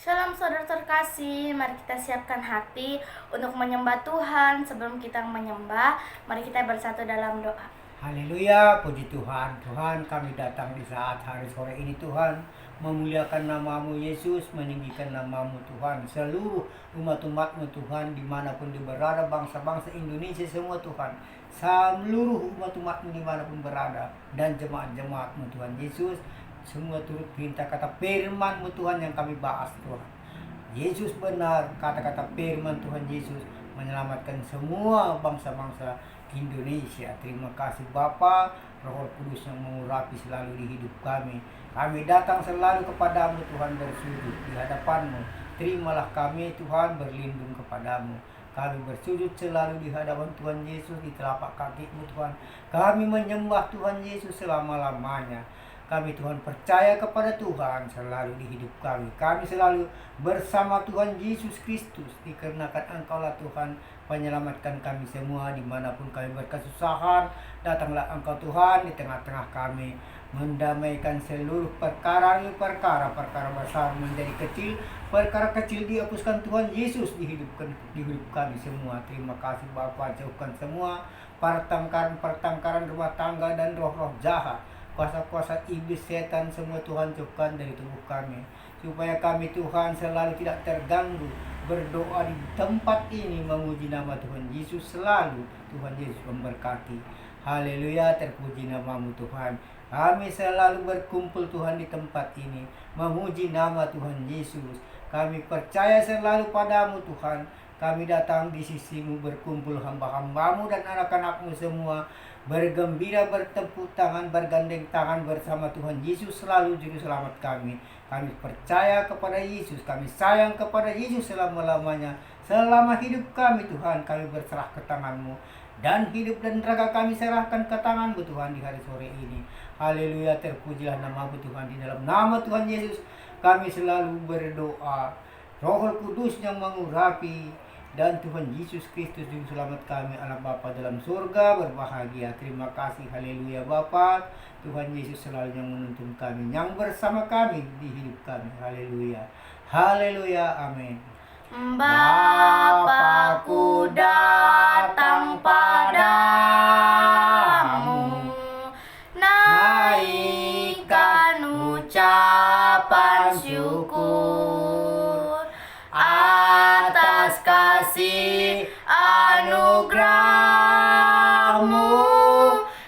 Shalom saudara terkasih, mari kita siapkan hati untuk menyembah Tuhan. Sebelum kita menyembah, mari kita bersatu dalam doa. Haleluya, puji Tuhan. Tuhan, kami datang di saat hari sore ini Tuhan, memuliakan nama-Mu Yesus, meninggikan nama-Mu Tuhan. Seluruh umat-umat-Mu Tuhan, dimanapun dia berada, bangsa-bangsa Indonesia semua Tuhan. Seluruh umat-umat-Mu dimanapun berada, dan jemaat-jemaat-Mu Tuhan Yesus, semua turut perintah kata firman-Mu Tuhan yang kami bahas Tuhan. Yesus benar, kata-kata firman Tuhan Yesus menyelamatkan semua bangsa-bangsa Indonesia. Terima kasih Bapa, Roh Kudus yang mengurapi selalu di hidup kami. Kami datang selalu kepadamu Tuhan, bersujud di hadapanmu. Terimalah kami Tuhan, berlindung kepadamu. Kami bersujud selalu di hadapan Tuhan Yesus, di telapak kakimu Tuhan. Kami menyembah Tuhan Yesus selama-lamanya. Kami Tuhan percaya kepada Tuhan selalu di hidup kami. Kami selalu bersama Tuhan Yesus Kristus, dikarenakan Engkaulah Tuhan menyelamatkan kami semua dimanapun kami berkesusahan. Datanglah Engkau Tuhan di tengah-tengah kami, mendamaikan seluruh perkara besar menjadi kecil, perkara kecil dihapuskan Tuhan Yesus di hidup kami semua. Terima kasih Bapa, jauhkan semua pertengkaran rumah tangga dan roh-roh jahat, kuasa-kuasa iblis, setan, semua Tuhan jauhkan dari tubuh kami, supaya kami Tuhan selalu tidak terganggu berdoa di tempat ini, memuji nama Tuhan Yesus selalu. Tuhan Yesus memberkati. Haleluya, terpuji namamu Tuhan. Kami selalu berkumpul Tuhan di tempat ini, memuji nama Tuhan Yesus. Kami percaya selalu padamu Tuhan. Kami datang di sisimu, berkumpul hamba-hambamu dan anak-anakmu semua, bergembira, bertepuk tangan, bergandeng tangan bersama Tuhan Yesus selalu juru selamat kami. Kami percaya kepada Yesus, kami sayang kepada Yesus selama-lamanya. Selama hidup kami Tuhan, kami berserah ke tangan-Mu, dan hidup dan raga kami serahkan ke tangan-Mu Tuhan di hari sore ini. Haleluya, terpujilah nama-Mu Tuhan. Di dalam nama Tuhan Yesus kami selalu berdoa. Roh Kudus yang mengurapi, dan Tuhan Yesus Kristus Juru Selamat kami, anak Bapa dalam surga, berbahagia. Terima kasih, haleluya Bapa. Tuhan Yesus selalu yang menuntun kami, yang bersama kami di hidup kami. Haleluya, haleluya, amin. Bapakku datang padamu, naikkan ucapan syukur atas kasih anugerah-Mu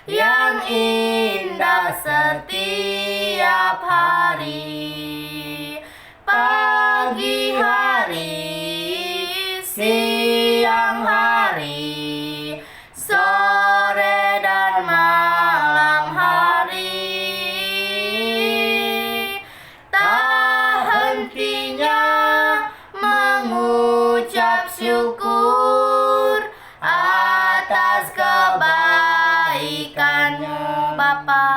yang indah setiap hari. Pagi hari, siang hari, sore dan malam hari, tak hentinya mengucap syukur atas kebaikan-Mu Bapa.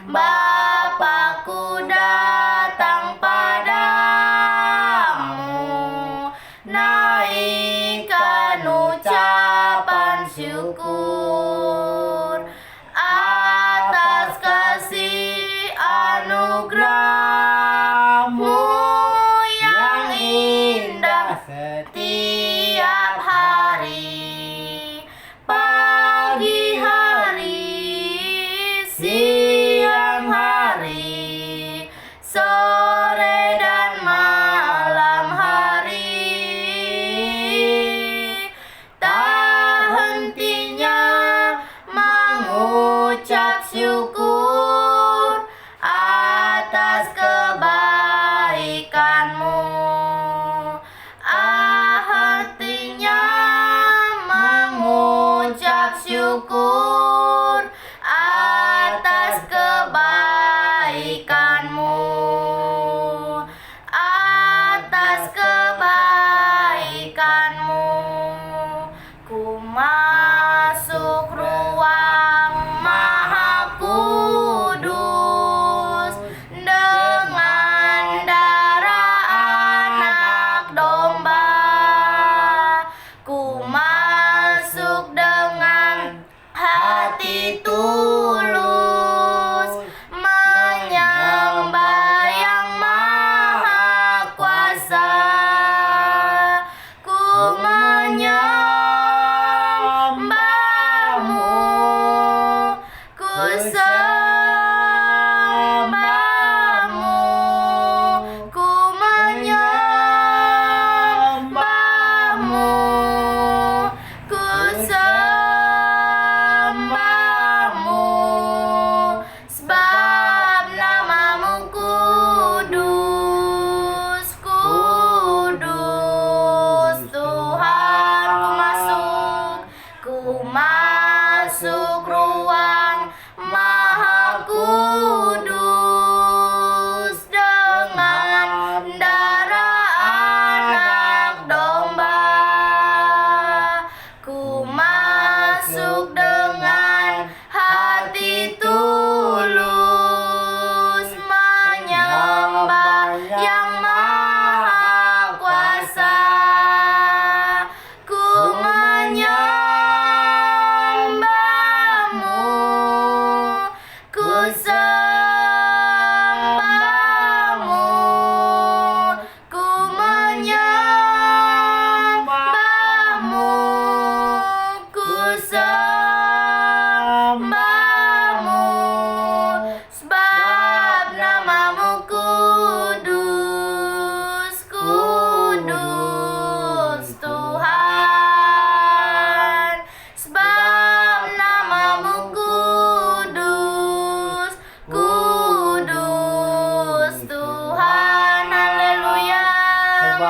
Bapakku datang padamu, naikkan ucapan syukur atas kasih anugerah-Mu yang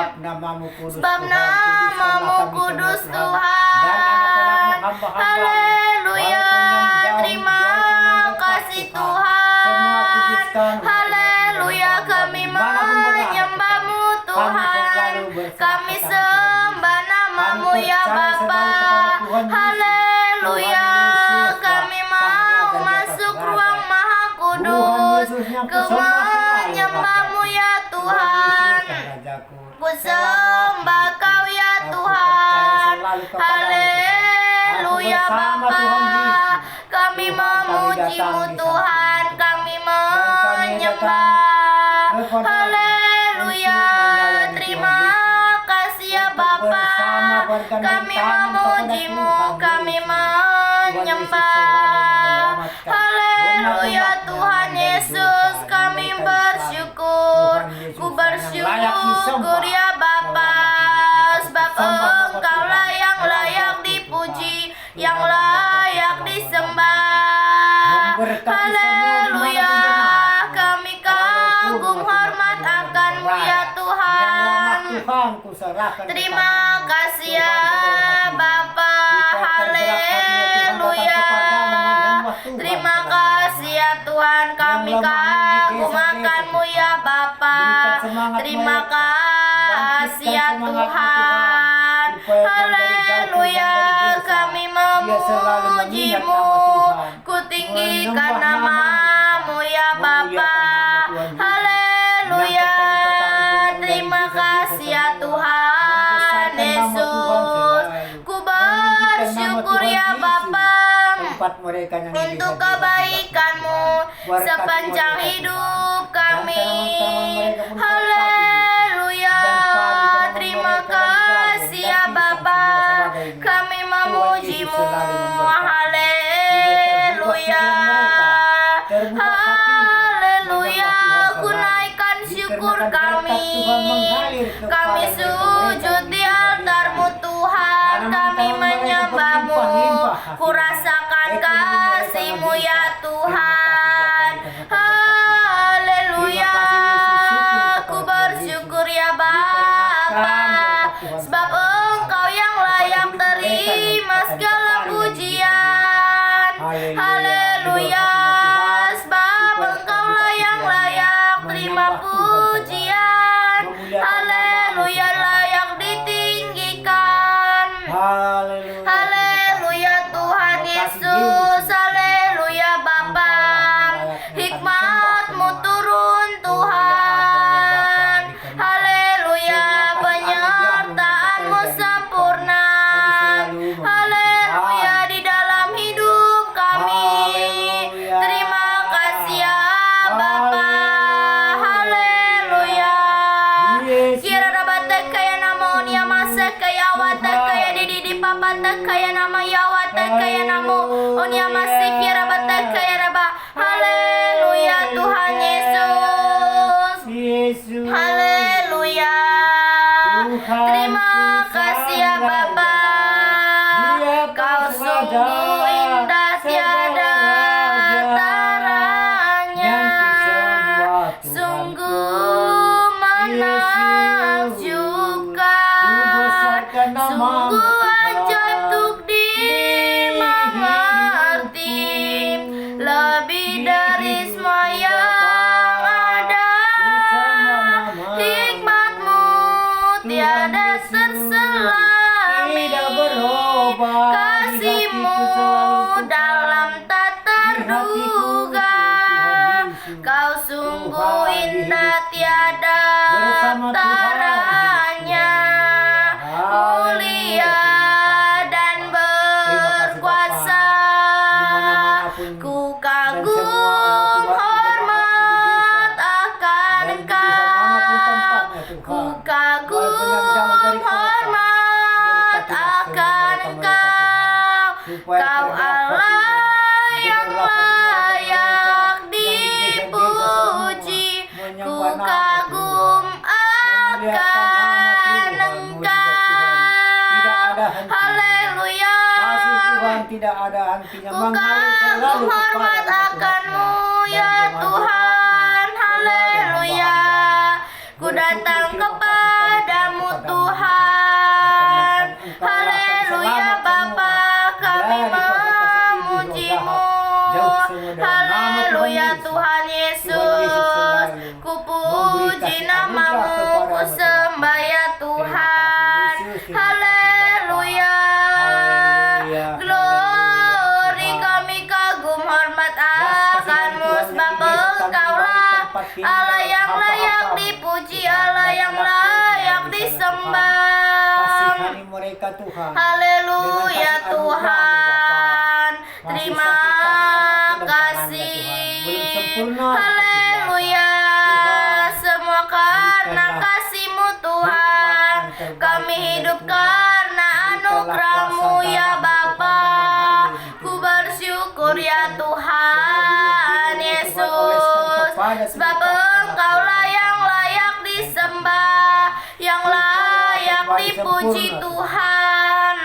Sebab namamu kudus Sebab Tuhan, namamu kudus Tuhan. Dan anak-anakmu hamba-hamba, Haleluya. walaupun yang jauh, Terima walaupun yang dekat, kasih Tuhan. Semua Tuhan. kuduskan. Haleluya. Kami menyembahmu Tuhan. Kami sembah namamu ya Bapa. Haleluya. Kami mau masuk ruang Maha Kudus. Ku menyembahmu ya Tuhan. Ku sembah Kau ya Tuhan. Haleluya Bapa. Kami memujimu Tuhan. Kami menyembah. Haleluya. Terima kasih ya Bapa. Kami memujimu. Kami menyembah. Haleluya Tuhan Yesus. Kami bersyukur. Ku bersyukur ya Bapa. Sebab Engkaulah yang layak dipuji, yang layak disembah. Haleluya. Kami kagum hormat akan-Mu ya Tuhan. Terima kasih ya Bapa. Haleluya. Terima kasih ya Tuhan. Kami kagum akan-Mu ya Bapa. Terima kasih ya Tuhan. Haleluya. Kami memuji-Mu. Ku tinggikan nama-Mu ya Bapa. Haleluya. Terima kasih ya Tuhan Yesus. Ku bersyukur ya Bapa untuk kebaikan-Mu sepanjang hidup kami. Haleluya. Terima kasih ya Bapa. Kami memuji-Mu. Haleluya. Haleluya. Ku naikkan syukur kami. Kami sujud di altar-Mu Tuhan. Kami menyembah-Mu. Ku rasakan kasih-Mu ya Tuhan. Haleluya. Ku bersyukur ya Bapa. Sebab Engkau yang layak terima segala pujian. Haleluya. Sebab Engkaulah yang layak terima pujian. Haleluya. Layak ditinggikan. Haleluya Tuhan Yesus. Haleluya Bapa. Hikmat-Mu turun Tuhan. Haleluya. Penyertaan-Mu sempurna. Haleluya di dalam hidup kami. Terima kasih ya Bapa. Haleluya. Kira rabata kaya nama onia masa kaya wata kaya didi papa kaya nama ya wata kaya namo onia masa kira rabata kaya raba. Haleluya Tuhan Yesus. Haleluya. Terima kasih ya Bapa. Kau sungguh indah tiada taranya. Sungguh menakjubkan. Sungguh ajaib untuk dimengerti. Lebih dari semua yang ada. Hikmat-Mu tiada terselami. Kasih-Mu dalam tak terduga. Kau sungguh indah tiada taranya. Mulia dan berkuasa. Ku kagum hormat akan Engkau. Ku kagum hormat akan Engkau. Kau Allah yang layak dipuji. Ku kagum akan Engkau. Haleluya. Tidak ada hentinya. Ku kagum hormat akan-Mu ya Tuhan. Haleluya. ku datang kepadamu Tuhan. Haleluya Bapa, kami memujimu. Haleluya Tuhan Yesus, ku puji namamu, ku sembah ya Tuhan. Haleluya, glory, kami kagum hormat akan-Mu, sebab Engkaulah Allah yang layak dipuji, Allah yang layak disembah. Kasihani mereka Tuhan. Haleluya Tuhan, terima kasih. Haleluya, semua karena kasih-Mu Tuhan, kami hidup karena anugerah-Mu ya Bapa. Ku bersyukur ya Tuhan Yesus, sebab Engkaulah yang layak disembah, yang layak dipuji Tuhan.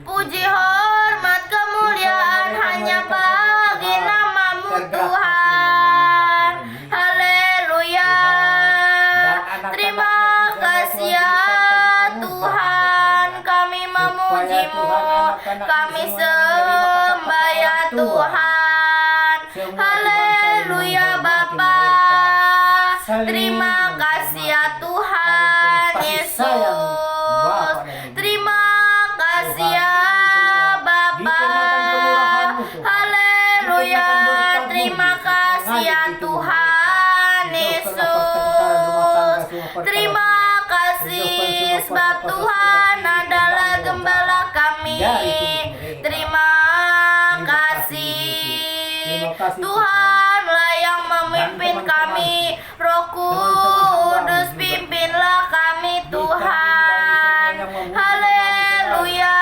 Puji hormat kemuliaan hanya bagi namamu Tuhan. Haleluya, terima kasih ya Tuhan, kami memuji-Mu, kami sembah ya Tuhan. Haleluya Bapa, terima kasih ya Tuhan Yesus, terima kasih ya Bapa. Haleluya, terima kasih ya Tuhan Yesus, terima kasih sebab Tuhan adalah gembala kami. Terima kasih, Tuhanlah yang memimpin kami, Roh Kudus pimpinlah kami Tuhan. Haleluya,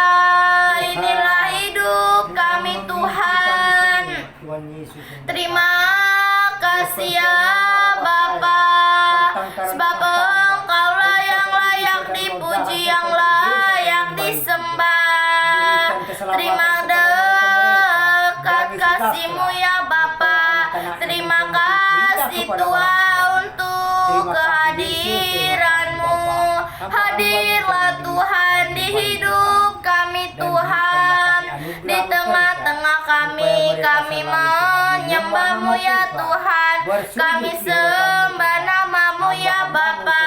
inilah hidup kami Tuhan. Terima kasih ya Bapa, sebab Engkaulah yang layak dipuji, yang layak disembah. Terima dekat kasih-Mu ya Bapa, terima kasih Tuhan untuk kehadiran-Mu. Hadirlah Tuhan di hidup kami Tuhan, di tengah-tengah kami menyembah-Mu ya Tuhan, kami sembah nama-Mu ya Bapa.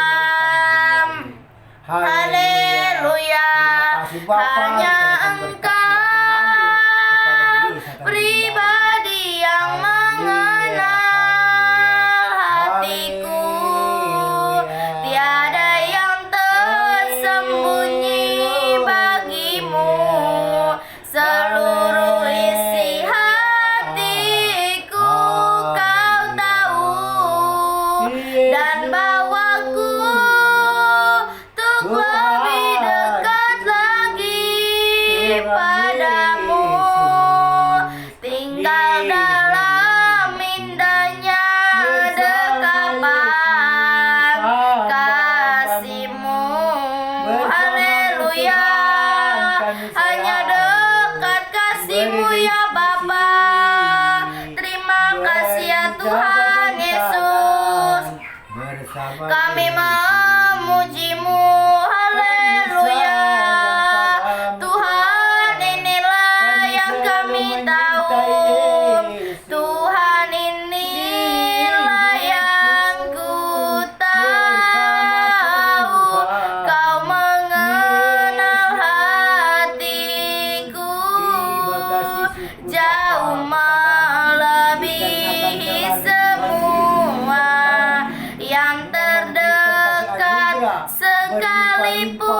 Haleluya, hanya Engkau pribadi yang mengenal hatiku, tiada yang tersembunyi bagimu, seluruh isi hatiku Kau tahu, dan bawaku untuk lebih dekat lagi padamu, tinggal dalam indahnya dekapan kasih-Mu. Haleluya, hanya dekat kasih-Mu ya Bapa. Terima kasih ya Tuhan Yesus, kami memuji-Mu. Haleluya, Tuhan inilah yang kami tahu, Tuhan inilah yang ku tahu, Kau mengenal hatiku, jauh melebihi semua yang terdekat sekalipun.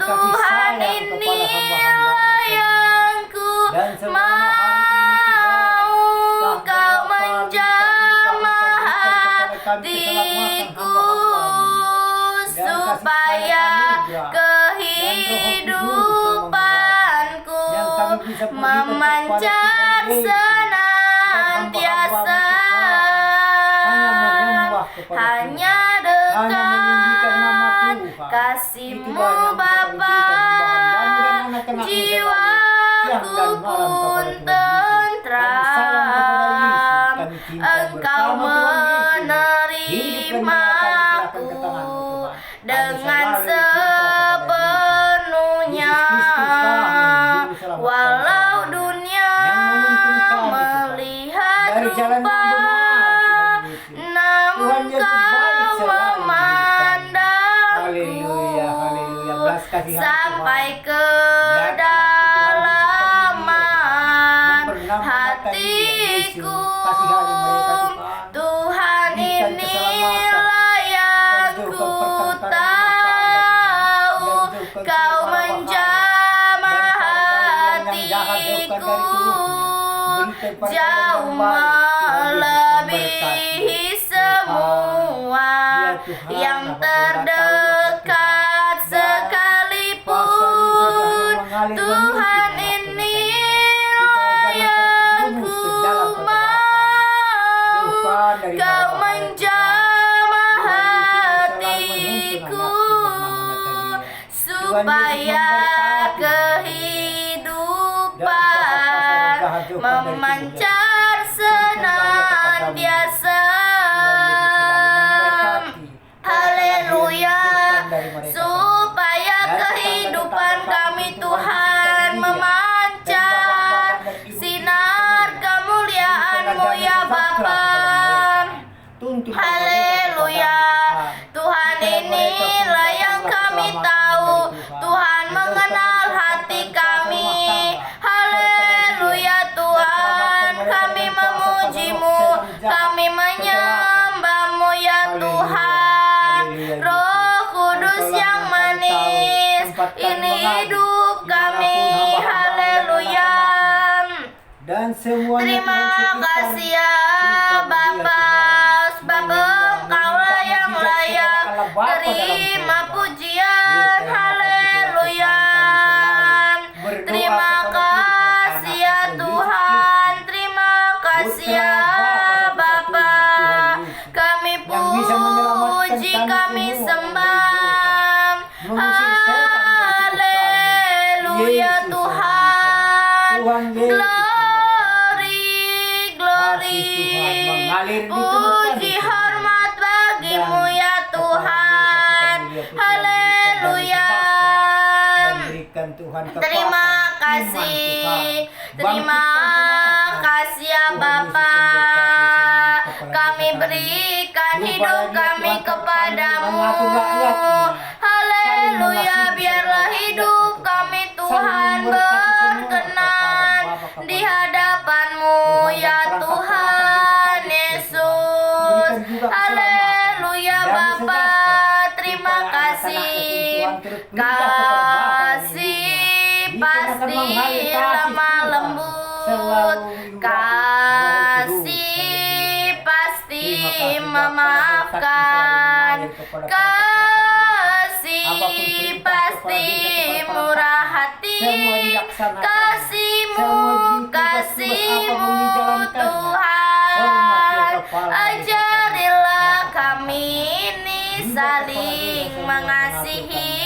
Tuhan inilah yang ku mau, Kau menjamah hatiku, supaya kehidupanku memancar senantiasa hanya dekat kasih-Mu Bapa. Jiwaku pun tentram, Engkau menerima dengan selalu cinta kepada sepenuhnya. Yesus Kristus telah menjuru selamatkan Walau selamanya. dunia Yang memungkinkan melihat dari jalan yang rupa, benar, Tuhan Yesus. namun Tuhan Yesus baik Kau selalu di hidup memandangku Haleluya, haleluya. Belas kasihan sampai Tuhan. ke kedalaman hatiku. Tuhan, inilah yang ku tahu, Kau menjamah hatiku jauh melebihi semua yang terdekat sekalipun. Tuhan, inilah yang ku mau, Kau menjamah hatiku supaya kehidupan memancar senantiasa. Haleluya, supaya kehidupan kami Tuhan memancar sinar kemuliaan-Mu ya Bapa. Haleluya, Tuhan, inilah yang kami tahu, Tuhan mengenal hati kami. Haleluya Tuhan, kami memuji-Mu, kami menyembah-Mu ya Tuhan. Roh Kudus yang manis, ini hidup kami. Haleluya. Dan semuanya Terima kasih ya Bapa, sebab Engkaulah yang layak terima pujian. Haleluya. Terima kasih ya Tuhan, terima kasih ya Bapa. Kami puji, kami sembah. Haleluya Tuhan. Glory, puji hormat bagi-Mu ya Tuhan. Haleluya. Terima kasih ya Bapa. Kami berikan hidup kami kepadamu. Haleluya, biarlah hidup kami Tuhan berkenan di hadapan-Mu ya Tuhan Yesus. Haleluya Bapa, terima kasih. Kasih pasti lemah lembut, kasih pasti memaafkan, kasih pasti murah hati, kasih-Mu Tuhan. Ajarilah kami ini saling mengasihi,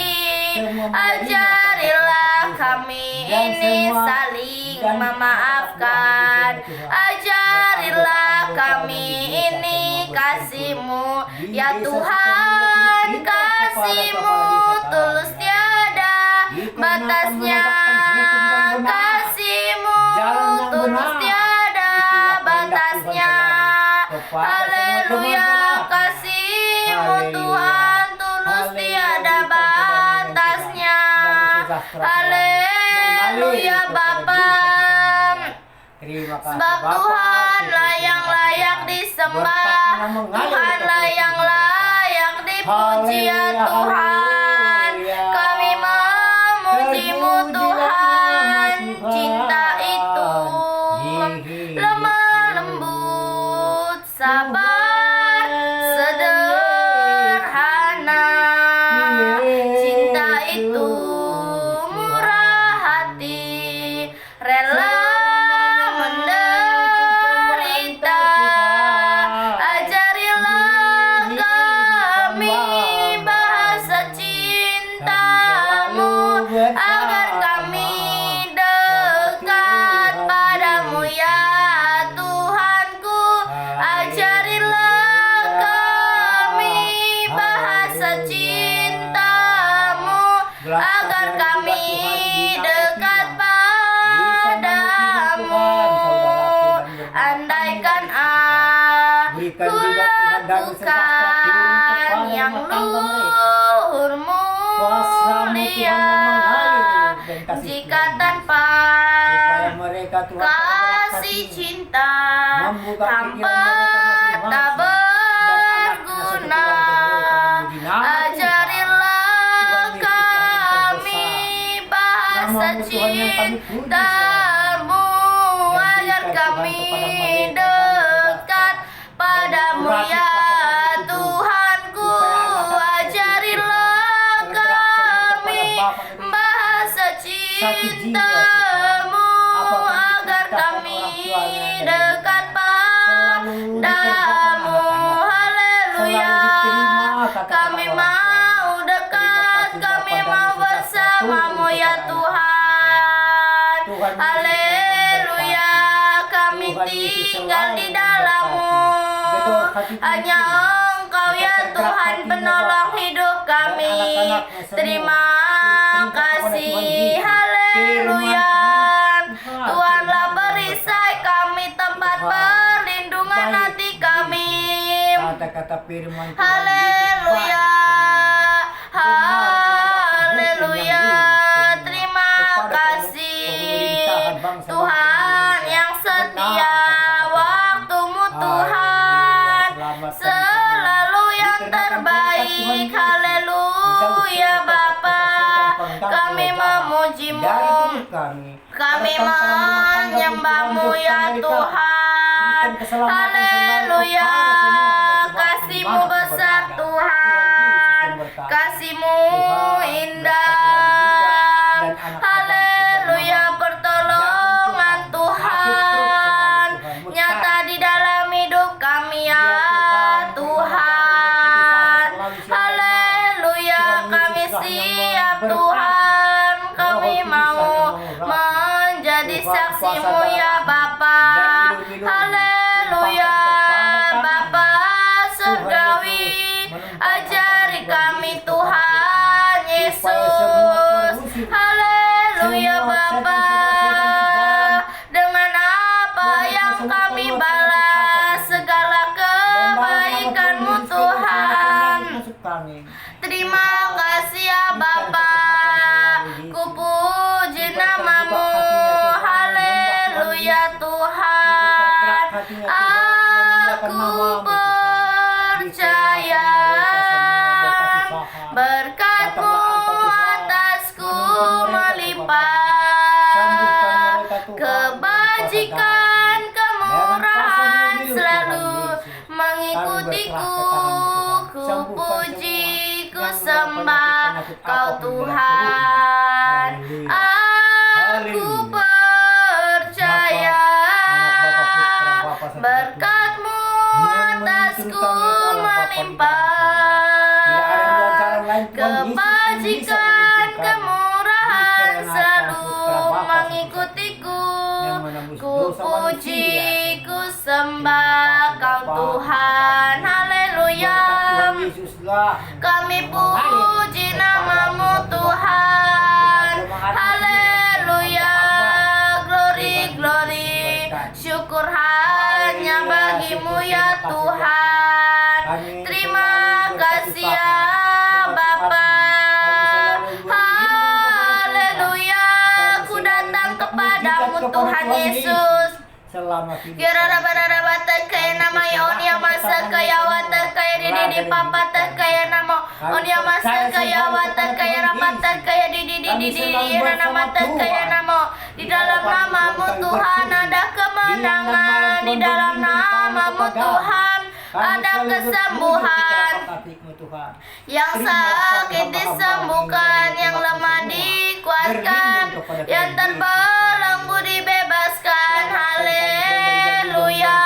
ajarilah kami ini saling memaafkan, ajarilah kami ini kasih-Mu ya Tuhan. Kasih-Mu tulus tiada batasnya, kasih-Mu tulus tiada batasnya. Haleluya, kasih-Mu Tuhan tulus tiada batasnya. Haleluya Bapa, sebab Tuhanlah yang layak disembah, Tuhanlah yang layak dipuji ya Tuhan. Kami memuji-Mu Tuhan, cinta itu lemah lembut, sabar sederhana, cinta itu murah hati, rela menderita. Ajarilah kami bahasa cinta. agar kami dekat padamu. Andaikan aku lakukan yang luhur mulia, jika tanpa kasih cinta hamba tak berguna. Ajarilah kami bahasa cintamu, agar kami dekat padamu ya Tuhanku. Ajarilah kami bahasa cintamu, agar kami dekat padamu. Haleluya, kami mau dekat, kami mau bersamamu ya Tuhan. Haleluya, kami tinggal di dalam-Mu. Hanya Engkau ya Tuhan penolong hidup kami. Terima kasih. Haleluya, Tuhanlah perisai kami, tempat perlindungan hati kami. Kata-kata firman Tuhan Haleluya, haleluya. Terima kasih Tuhan yang setia. Waktu-Mu Tuhan selalu yang terbaik. Haleluya Bapa, kami memuji-Mu, kami menyembah-Mu ya Tuhan. Haleluya, kasih-Mu besar Tuhan, kasih-Mu indah. Haleluya, pertolongan Tuhan nyata di dalam hidup kami ya Tuhan. Haleluya, kami siap Tuhan, kami mau menjadi saksi-Mu ya Bapa. Haleluya, Bapa surgawi, ajari kami Tuhan Yesus. Haleluya Bapa, dengan apa yang kami balas segala kebaikan-Mu Tuhan. Terima kasih ya Bapa, ku puji nama-Mu. Haleluya Tuhan, aku percaya berkat-Mu atasku melimpah, kebajikan kemurahan selalu mengikutiku. Ku puji, ku sembah Kau Tuhan. Aku percaya berkat-Mu atasku melimpah, kebajikan kemurahan selalu mengikutiku. Ku puji, ku sembah Kau Tuhan. Haleluya, kami puji nama-Mu Tuhan. Haleluya, glory, glory, syukur hanya bagi-Mu ya Tuhan. Terima kasih ya Bapa. Haleluya, ku datang kepadamu Tuhan Yesus. Kirara barara bata kaya nama ya onia masa kaya wata kaya di papa kaya nama onia masa kaya wata kaya ramata kaya di nama kaya nama. Di dalam nama-Mu Tuhan ada kemenangan, di dalam nama-Mu Tuhan ada kesembuhan. Yang sakit disembuhkan, yang lemah dikuatkan, yang terbelenggu dibebaskan. Haleluya,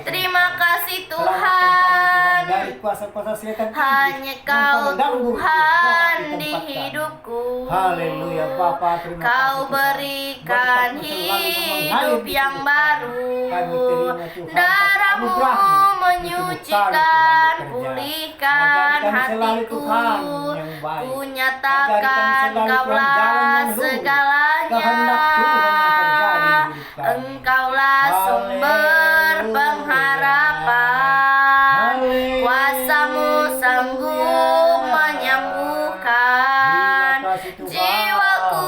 terima kasih Tuhan. kuasa-kuasa setan iblis Hanya yang Kau pada ganggu Tuhan di di tempat kami. hidupku. Haleluya Bapa, terima Kau kasih Tuhan. berikan Berkat-Mu selalu mengalir hidup di yang hidup baru. kami. Kami terima Tuhan, Darah-Mu anugerah-Mu menyucikan, itu bukan pulihkan Ajari kami selalu hatiku. Tuhan yang baik. Ku Ajari nyatakan kami selalu Tuhan jalan Kaulah yang lurus. segalanya. Kehendak Tuhan yang terjadi di hidup kami. Engkaulah sumber Haleluya. pengharapan. Haleluya. Kuasa-Mu sanggup menyembuhkan. Terima kasih Tuhan. Jiwaku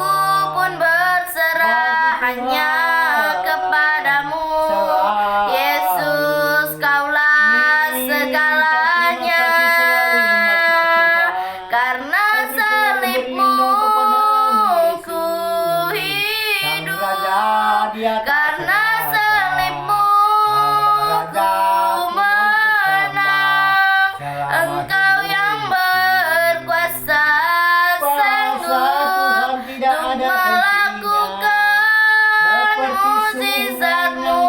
pun berserah hanya kepadamu. Yesus, Kaulah segalanya. Karena salib-Mu ku hidup. Karena salib-Mu ku menang. Engkau yang berkuasa sanggup untuk melakukan mukjizat-Mu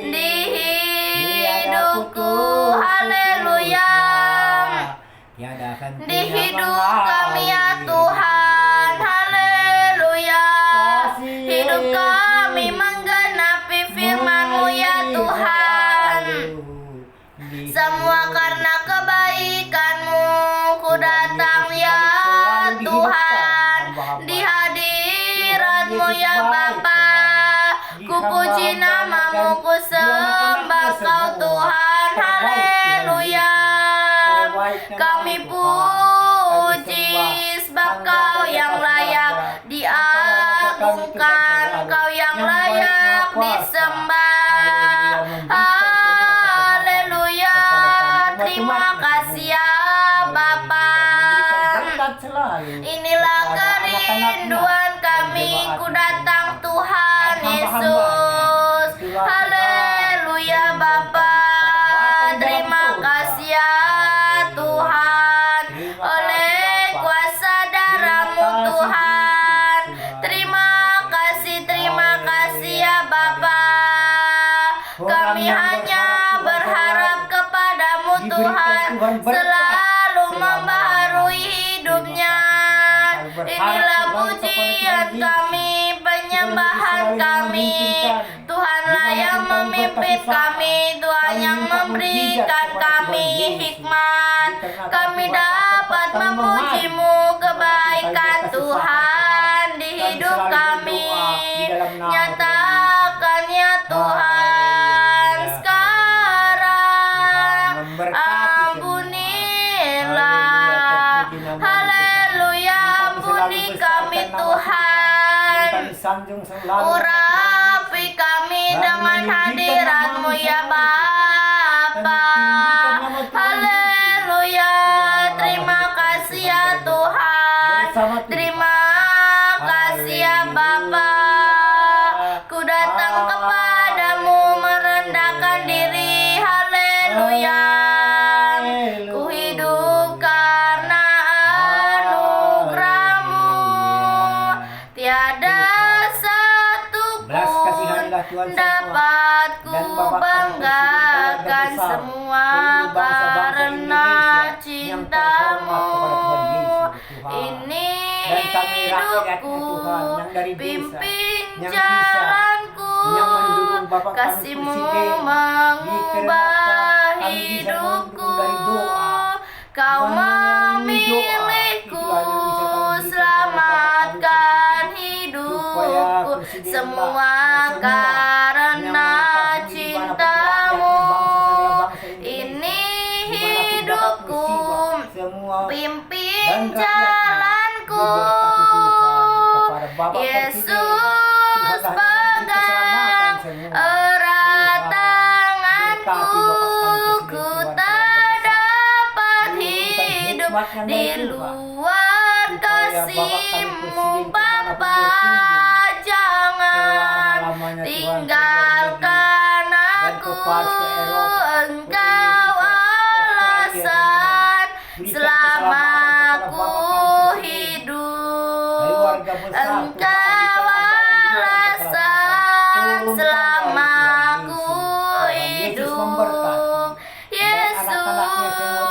di hidupku. Haleluya. Di hidup kami ya Tuhan. Haleluya. Hidup kami menggenapi firman-Mu ya Tuhan. Semua karena kebaikan-Mu ku datang ya Tuhan. Di hadirat-Mu ya Bapa, ku puji nama-Mu, ku sembah Kau Tuhan. Haleluya. Kami puji sebab Kau yang layak diagungkan, Kau yang layak disembah. Haleluya. Terima kasih ya Bapa. Inilah kerinduan kami, ku datang Tuhan Yesus. Haleluya Bapa. Terima kasih ya Tuhan, oleh kuasa darah-Mu Tuhan. Terima kasih ya Bapa. Kami hanya berharap kepadamu Tuhan, selalu membaharui hidupnya. Inilah pujian kami, penyembahan kami. Tuhanlah yang memimpin kami, Tuhan yang memberikan kami hikmat. Kami dapat memuji-Mu, kebaikan Tuhan di hidup kami. Nyatakan ya Tuhan sekarang, ampunilah. Haleluya, ampuni kami Tuhan. Urapi kami dengan hadirat-Mu ya Bapa. Haleluya. Terima kasih ya Tuhan. Terima kasih ya Bapa. Ku datang kepadamu merendahkan diri. Haleluya. Ku hidup karena anugerah-Mu. Tiada satu pun dapat ku banggakan, semua karena cinta-Mu. Ini hidupku, pimpin jalanku. Kasih-Mu mengubah hidupku. Kau memilihku, selamatkan hidupku. Semua karena cinta-Mu. Ini hidupku, pimpin jalanku. Yesus, pegang erat tanganku. Ku tak dapat hidup di luar kasih-Mu Bapa. Jangan tinggalkan aku. Engkau alasan selama ku hidup. Engkau alasan selama ku hidup. Yesus,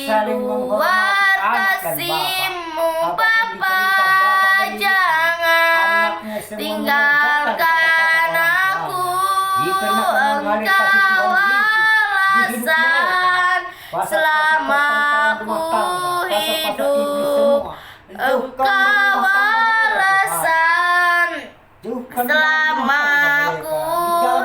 saling luar menghormati anak dan kasih-Mu Bapa. Bapa, Apapun jangan anaknya semua tinggalkan aku. Engkau alasan selama aku hidup. Engkau alasan selama aku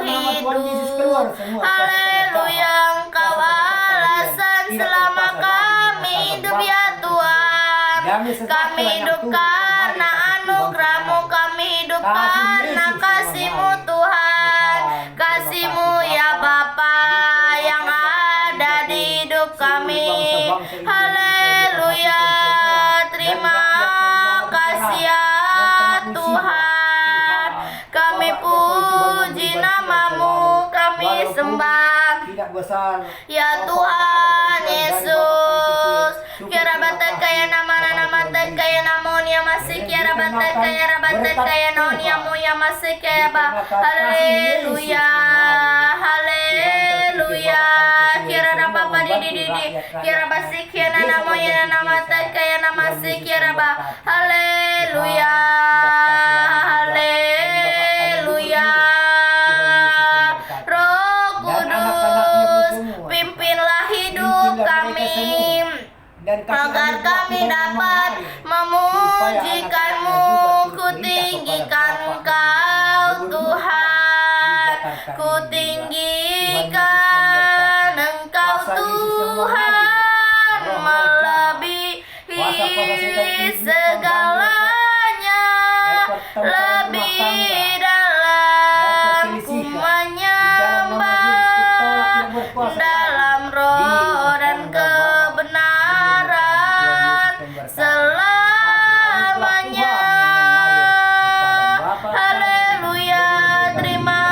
hidup. Haleluya, Engkau alasan selama kami hidup ya Tuhan. Kami hidup karena anugerah-Mu, kami hidup karena kasih-Mu Tuhan. Kasih-Mu ya Bapa yang ada di hidup kami. Haleluya, terima kasih ya Tuhan. Kami puji nama-Mu, kami sembah tidak besar ya Tuhan Yesus. Kiara bata kaya nama kaya namonia masih kiara bata kaya nonia moya masih kaya ba. Haleluya, haleluya. Kiara apa di kiara basik kiara namoya nama kaya nama si kiara ba. Haleluya, haleluya. Roh Kudus, pimpinlah hidup kami, agar kami dapat memujikan-Mu. Ku tinggikan Engkau Tuhan, ku tinggikan Engkau Tuhan, melebihi segalanya, lebih dalam ku menyembah, dalam roh dan kebenaran selamanya. Haleluya, terima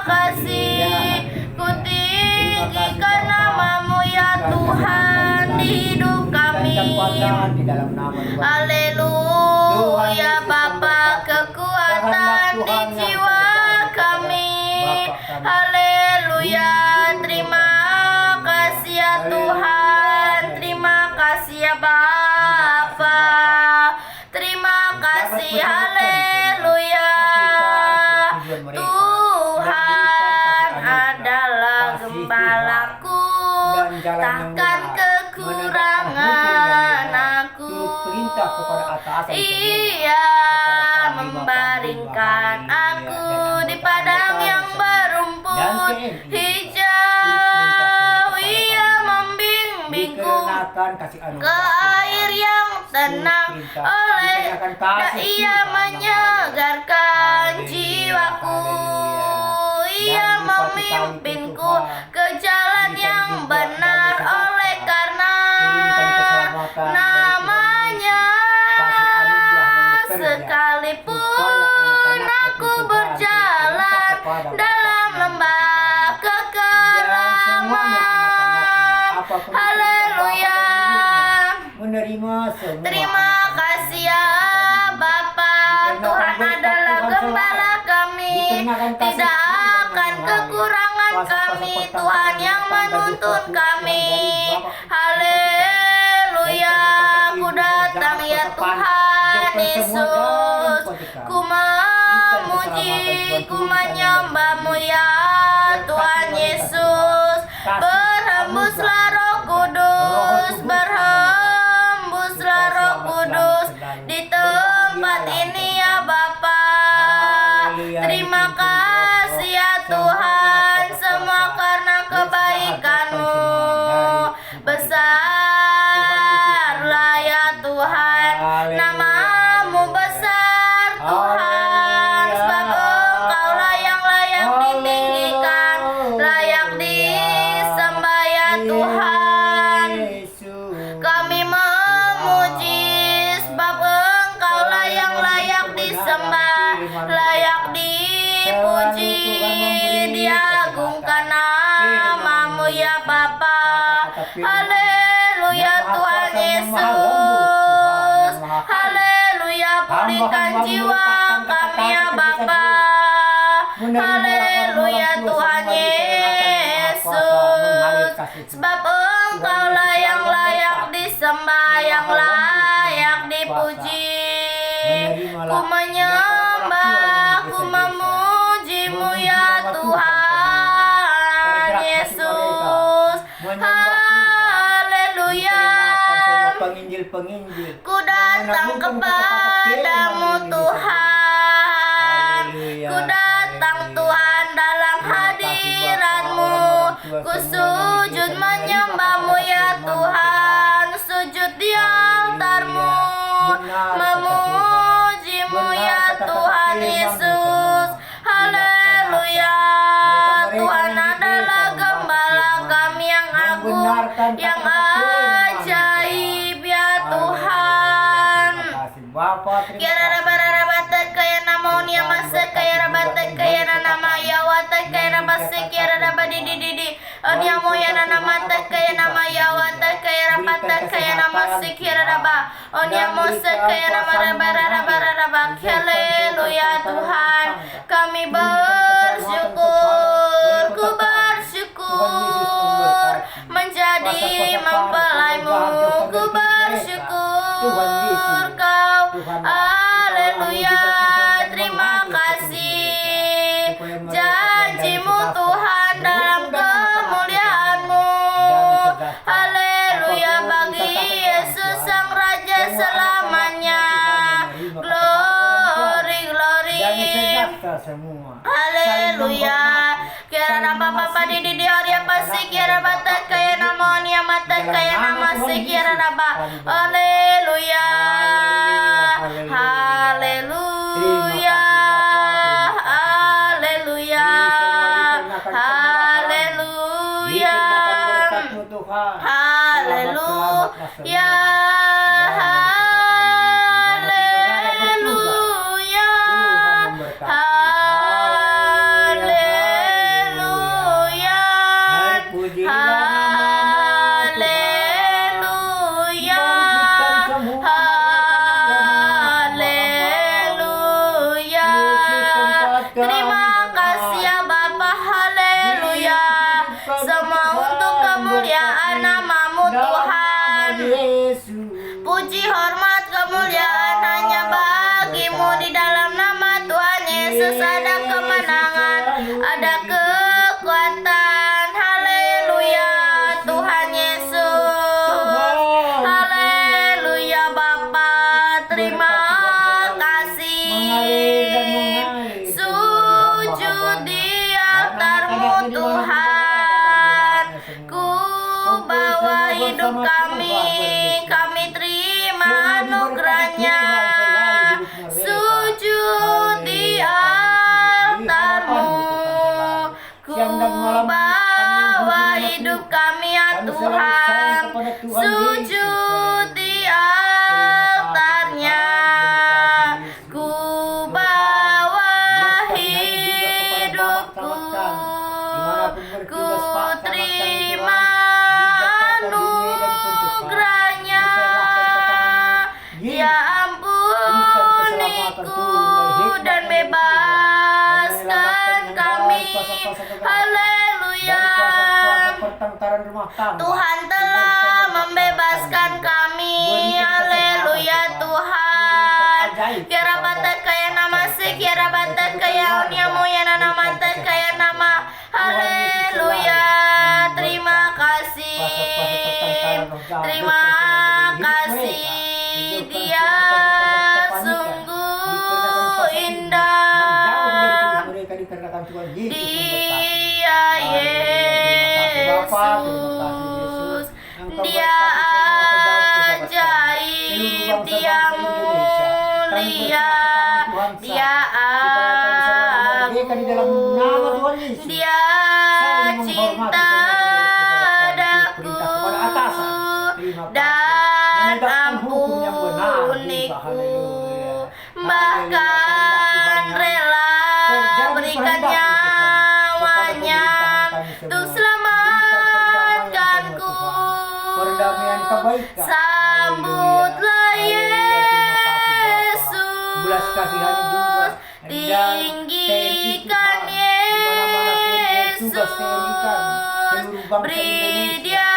kasih. Ku tinggikan nama-Mu ya Tuhan di hidup kami. Haleluya, Bapa, kekuatan di jiwa kami. Haleluya, terima kasih ya Tuhan. Terima kasih ya Bapa. Terima kasih, haleluya. Tuhan adalah gembalaku, takkan kekurangan aku. Ia membaringkan aku di padang yang berumput hijau. Ia membimbingku ke air yang tenang, oleh Ia menyegarkan jiwaku. Ia memimpinku ke jalan yang benar, oleh karena nama-Nya. Sekalipun aku berjalan dalam lembah kekelaman, haleluya. Terima kasih ya Bapa. Tuhan adalah gembala kami, tidak akan kekurangan kami. Tuhan yang menuntun kami. Haleluya, ku datang ya Tuhan Yesus. Ku memuji, ku menyembah-Mu ya Tuhan Yesus. Berhembuslah Roh Kudus, berhembuslah Roh Kudus di tempat ini ya Bapa. Terima kasih ya Tuhan, semua karena kebaikan-Mu. Besarlah ya Tuhan, nama-Mu besar Tuhan, sebab Engkaulah yang layak ditinggikan, layak disembah ya Tuhan. Kami memuji, sebab Engkaulah yang layak disembah, layak dipuji, diagungkan nama-Mu ya Bapa. Haleluya Tuhan Yesus. Haleluya, pulihkan jiwa kami ya Bapa. Haleluya Tuhan Yesus. Sebab Engkaulah yang layak disembah, yang layak dipuji. Ku menyembah, ku memuji-Mu ya Tuhan Yesus. Haleluya. Penginjil-penginjil. Ku datang kepadamu Tuhan. Ku datang Tuhan dalam hadirat-Mu. Ku sujud menyembah-Mu ya Tuhan. Sujud di altar-Mu, memuji-Mu ya Tuhan Yesus. Haleluya. Tuhan adalah gembala kami yang agung, yang ajaib ya Tuhan. Bapak, Kira rabarabata kaya namonia masa kaya rabata kaya nama yawata kaya rabase kira rabadi di onia moya nama kaya nama yawata kaya rabata kaya nama sikira raba onia mose kaya nama rabarabara. Haleluya Tuhan, kami bersyukur, ku bersyukur menjadi mempelai-Mu, ku bersyukur Kau. Haleluya, terima kasih janji-Mu Tuhan dalam kemuliaan-Mu. Haleluya, bagi Yesus Sang Raja selamanya. Glory, glory. semua. Haleluya. Kira nama papa di oria pasti kira bata kaya nama nia mata kaya nama sekira raba. Haleluya. Haleluya. Haleluya. Haleluya. Haleluya. Haleluya. Haleluya. Haleluya. Haleluya. Terima kasih ya Bapa. Haleluya. Semua untuk kemuliaan nama-Mu Tuhan. Puji, hormat, kemuliaan hanya bagi-Mu. Di dalam nama Tuhan Yesus ada kemenangan, ada kekuatan. Haleluya Tuhan Yesus. Haleluya Bapa, terima kasih. Sujud di altar-Mu Tuhan. Ku bawa hidup kami terima anugerah-Nya. Sujud di altar-Mu. Ku bawa hidup kami ya Tuhan. Sujud di altar-Nya. Ku bawa hidupku. Ku terima anugerah-Nya. Ya ampuniku dan bebaskan kami. Haleluya. Tuhan telah membebaskan kami. Haleluya Tuhan. Kira bata kaya nama si kira bata kaya unia moya nama mata kaya nama. Haleluya. Terima kasih. Terima kasih. Dia sungguh indah. Dia Yesus. Dia ajaib. Dia mulia. Dia agung. Dia cinta padaku dan ampuniku, bahkan rela berikan nyawanya untuk selamatkanku. Sambutlah Yesus, tinggikan Yesus, beri Dia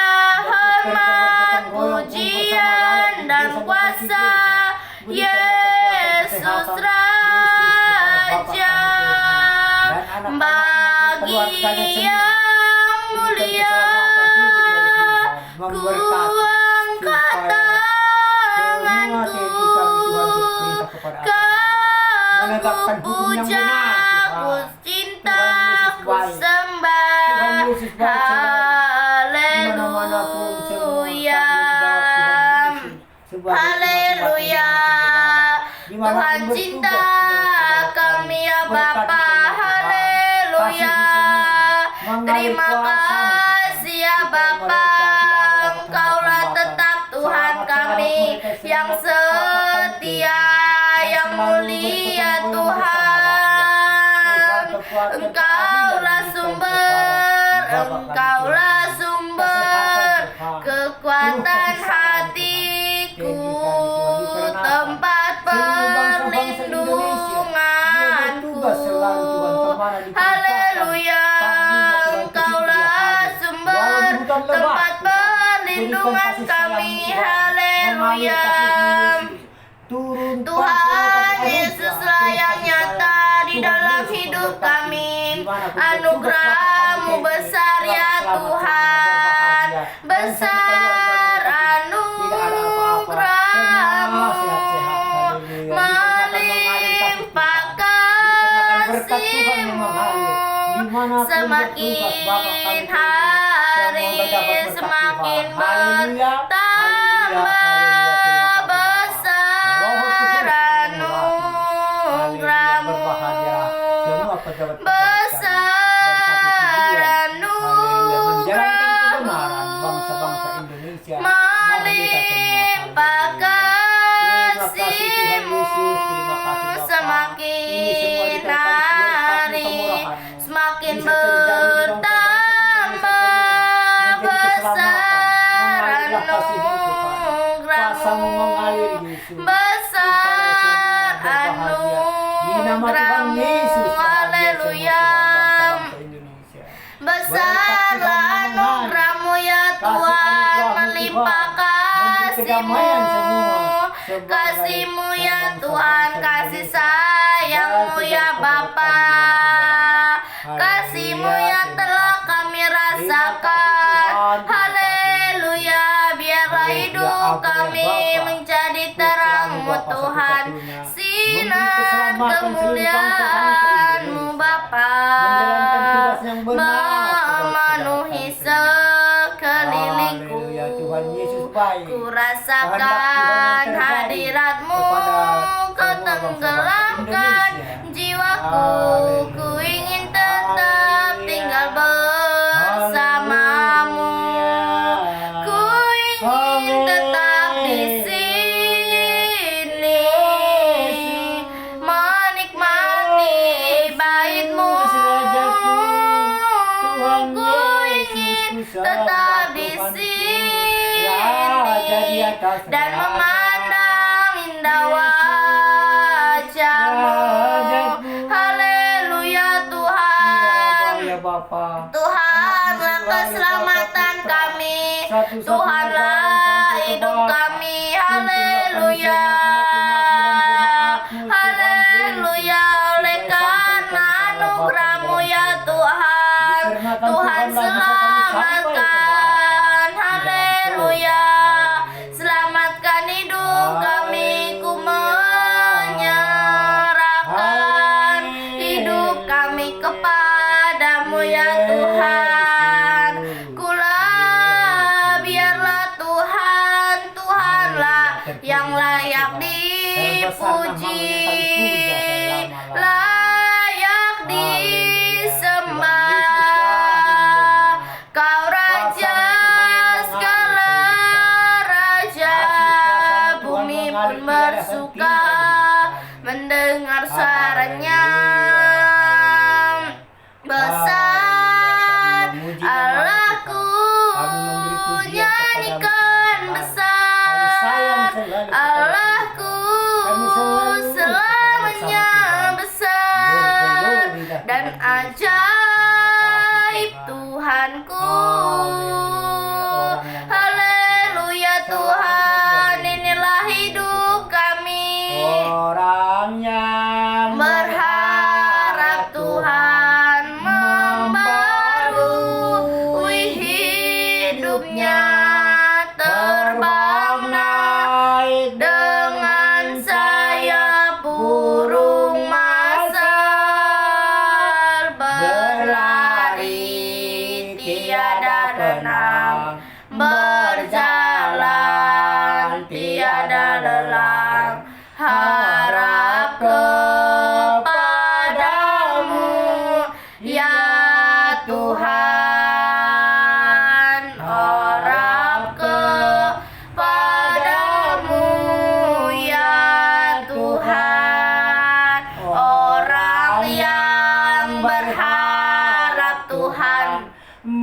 hormat, pujian, dan kuasa Yesus Raja. Bagi yang mulia ku angkat tanganku, ku puja, ku cinta, ku sembah. Haleluya, haleluya. Tuhan cinta kami ya Bapa, haleluya. Terima kasih ya Bapa, Engkaulah tetap Tuhan kami yang setia, yang mulia Tuhan. Engkaulah sumber, Engkaulah sumber kekuatan hatiku, tempat perlindunganku. Haleluya, Engkaulah sumber tempat perlindungan kami. Haleluya. Tuhan Yesuslah yang nyata di dalam hidup kami. Anugerah-Mu besar ya Tuhan, besar anugerah-Mu, melimpah kasih-Mu. Semakin hari semakin bertambah besar anugerah-Mu, besar anugerah-Mu, melimpah kasih-Mu. Semakin hari semakin bertambah besar anugerah-Mu, besar anugerah-Mu. Haleluya. Besarlah anugerah-Mu ya Tuhan, melimpah kasih-Mu, kasih-Mu ya Tuhan, kasih sayang-Mu ya Bapa, kasih-Mu yang telah kami rasakan. Haleluya. Biarlah hidup kami menjadi terang-Mu Tuhan, sinar kemuliaan-Mu Bapa memenuhi sekelilingku. Ku rasakan hadirat-Mu, Kau tenggelamkan jiwaku. Ku ingin tetap tinggal bersama-Mu. Ku ingin tetap di sini, menikmati bait-Mu. Ku ingin tetap di sini dan memandang indah wajah-Mu. Haleluya Tuhan. Tuhanlah keselamatan kami, Tuhanlah hidup kami. Haleluya, haleluya. Oleh karena anugerah-Mu ya Tuhan, Tuhan selamatkan. Haleluya. Selamatkan hidup kami, ku menyerahkan hidup kami kepada-Mu ya Tuhan. Kulah biarlah Tuhan, Tuhanlah yang layak dipuji, layak disembah. Kau Raja segala raja, bumi pun bersuka mendengar suaranya. Besar Allahku, nyanyikan besar Allahku, selamanya besar dan ajaib Tuhanku. Haleluya.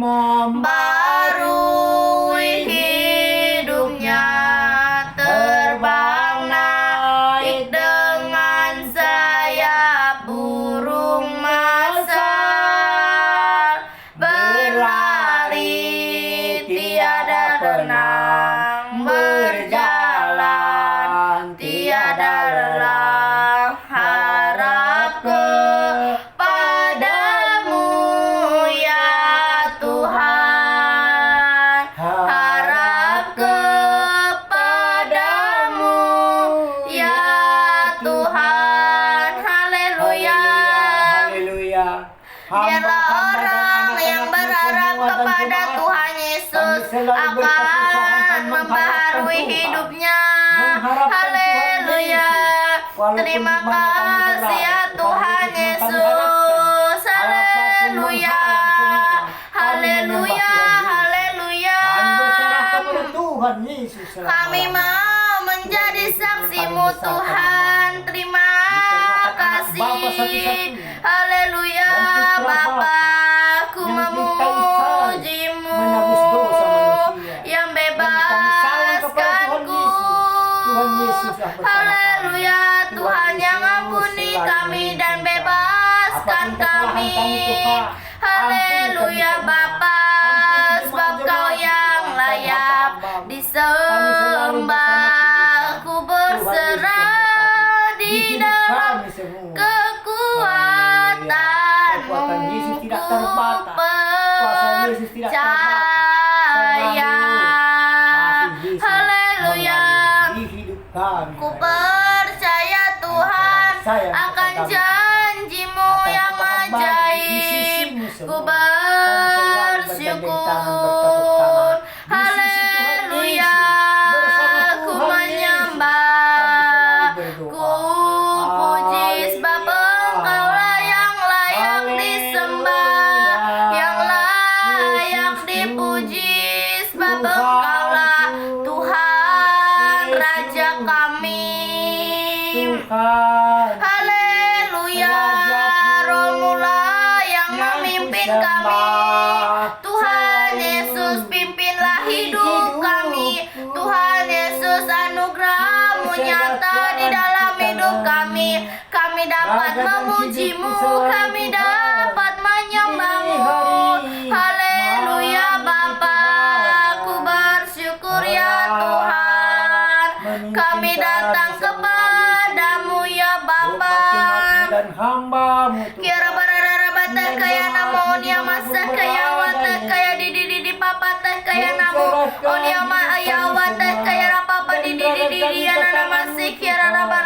membarui hidupnya, terbang naik dengan sayap burung masal, berlari tiada tenang, berjalan tiada lelah, harap kepadamu ya Tuhan, harap kepadamu ya Tuhan. Haleluya. Haleluya. Biarlah orang yang berharap kepada Tuhan Yesus akan membaharui hidupnya. Haleluya. Terima kasih ya Tuhan Yesus. Haleluya. Haleluya. Haleluya. Tuhan Yesus. Kami mau menjadi saksimu Tuhan. Terima kasih. Haleluya. Bapa, ku memujimu yang bebaskanku. Haleluya. Tuhan yang ampuni kami dan bebaskan kami. Haleluya Bapa, sebab Kau yang layak disembah. Ku berserah di dalam kekuatanmu, ku percaya. Haleluya. Ku percaya Tuhan akan janjimu yang ajaib. Ku bersyukur. Haleluya. Ku menyembah. Ku puji sebab Engkaulah yang layak disembah, yang layak dipuji, sebab Engkaulah Tuhan Raja kami. Haleluya. Roh-Mu yang memimpin kami. Tuhan Yesus, pimpinlah hidup kami. Tuhan Yesus, anugerah-Mu nyata di dalam hidup kami. Kami dapat memuji-Mu, kami dapat menyembah-Mu. Haleluya Bapa, ku bersyukur ya Tuhan. Kami datang kepadamu ya Bapa. Dan hamba-Mu Kira barara bata kaya namo onia masa kaya wata kaya di papa ta kaya namo onia ma aya wata kaya rapa di ana masih kira raba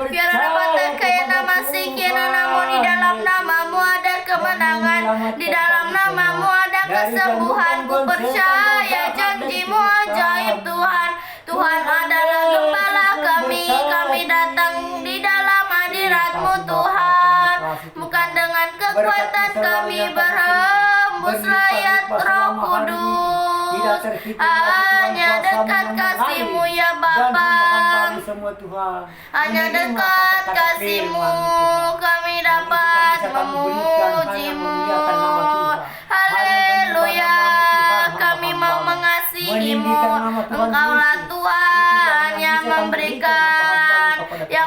kira bata kaya nama si kira namo di dalam namamu ada kemenangan, di dalam namamu ada kesembuhan. Ku percaya janjimu ajaib Tuhan. Tuhan adalah gembala kami. Kami datang di dalam hadirat-Mu Tuhan. Bukan dengan kekuatan kami berhembus layat Roh Kudus. Hanya dekat kasih-Mu ya Bapa. Hanya dekat kasih-Mu kami dapat memuji-Mu. Haleluya. Kami mau mengasihi-Mu. Engkaulah Tuhan yang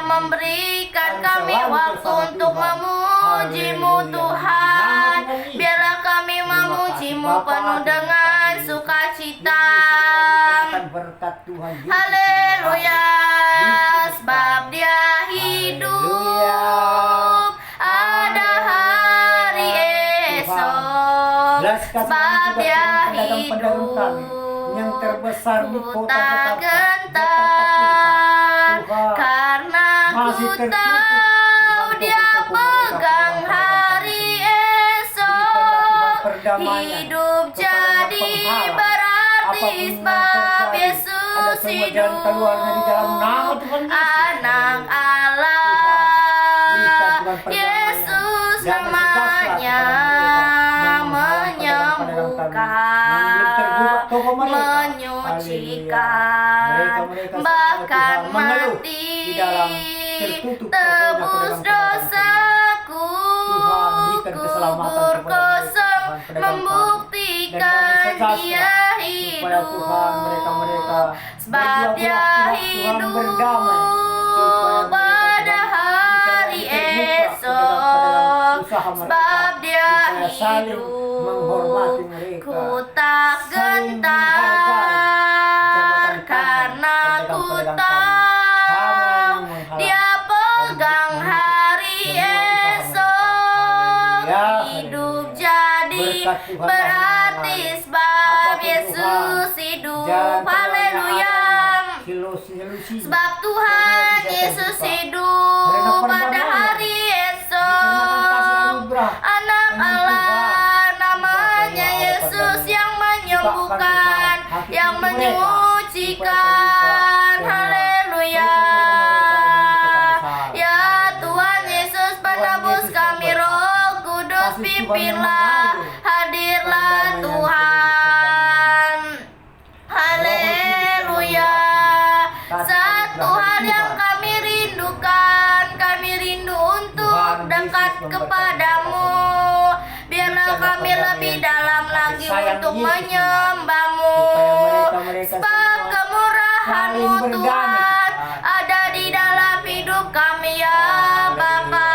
memberikan kami waktu untuk memuji-Mu Tuhan. Biarlah kami memuji-Mu penuh dengan sukacita. Haleluya. Sebab Dia hidup, ada hari esok. Sebab Dia hidup, yang terbesar di ku kota tak Jakarta. gentar, karena ku tahu Dia pegang hari esok. Hidup jadi berarti sebab Yesus hidup. Anak Allah, Yesus namanya, menyembuhkan, menyucikan, bahkan mati, tebus dosaku. Kubur kosong membuktikan dia supaya Tuhan mereka sebab dia Tuhan berdamai hidup pada hari esok, sebab dia hidup, ku tak gentar karena ku tahu dia pegang hari esok. Hidup jadi berarti sebab Yesus hidup, haleluya. Sebab Tuhan Yesus hidup pada hari esok. Anak Allah namanya Yesus yang menyembuhkan, yang menyucikan, haleluya. Ya Tuhan Yesus penebus kami, Roh Kudus pimpinlah, hadirlah Tuhan, haleluya. Satu hal yang kami rindukan, kami rindu untuk dekat kepadamu. Biarlah kami lebih dalam lagi untuk menyembahmu, sebab kemurahan-Mu Tuhan ada di dalam hidup kami ya Bapa.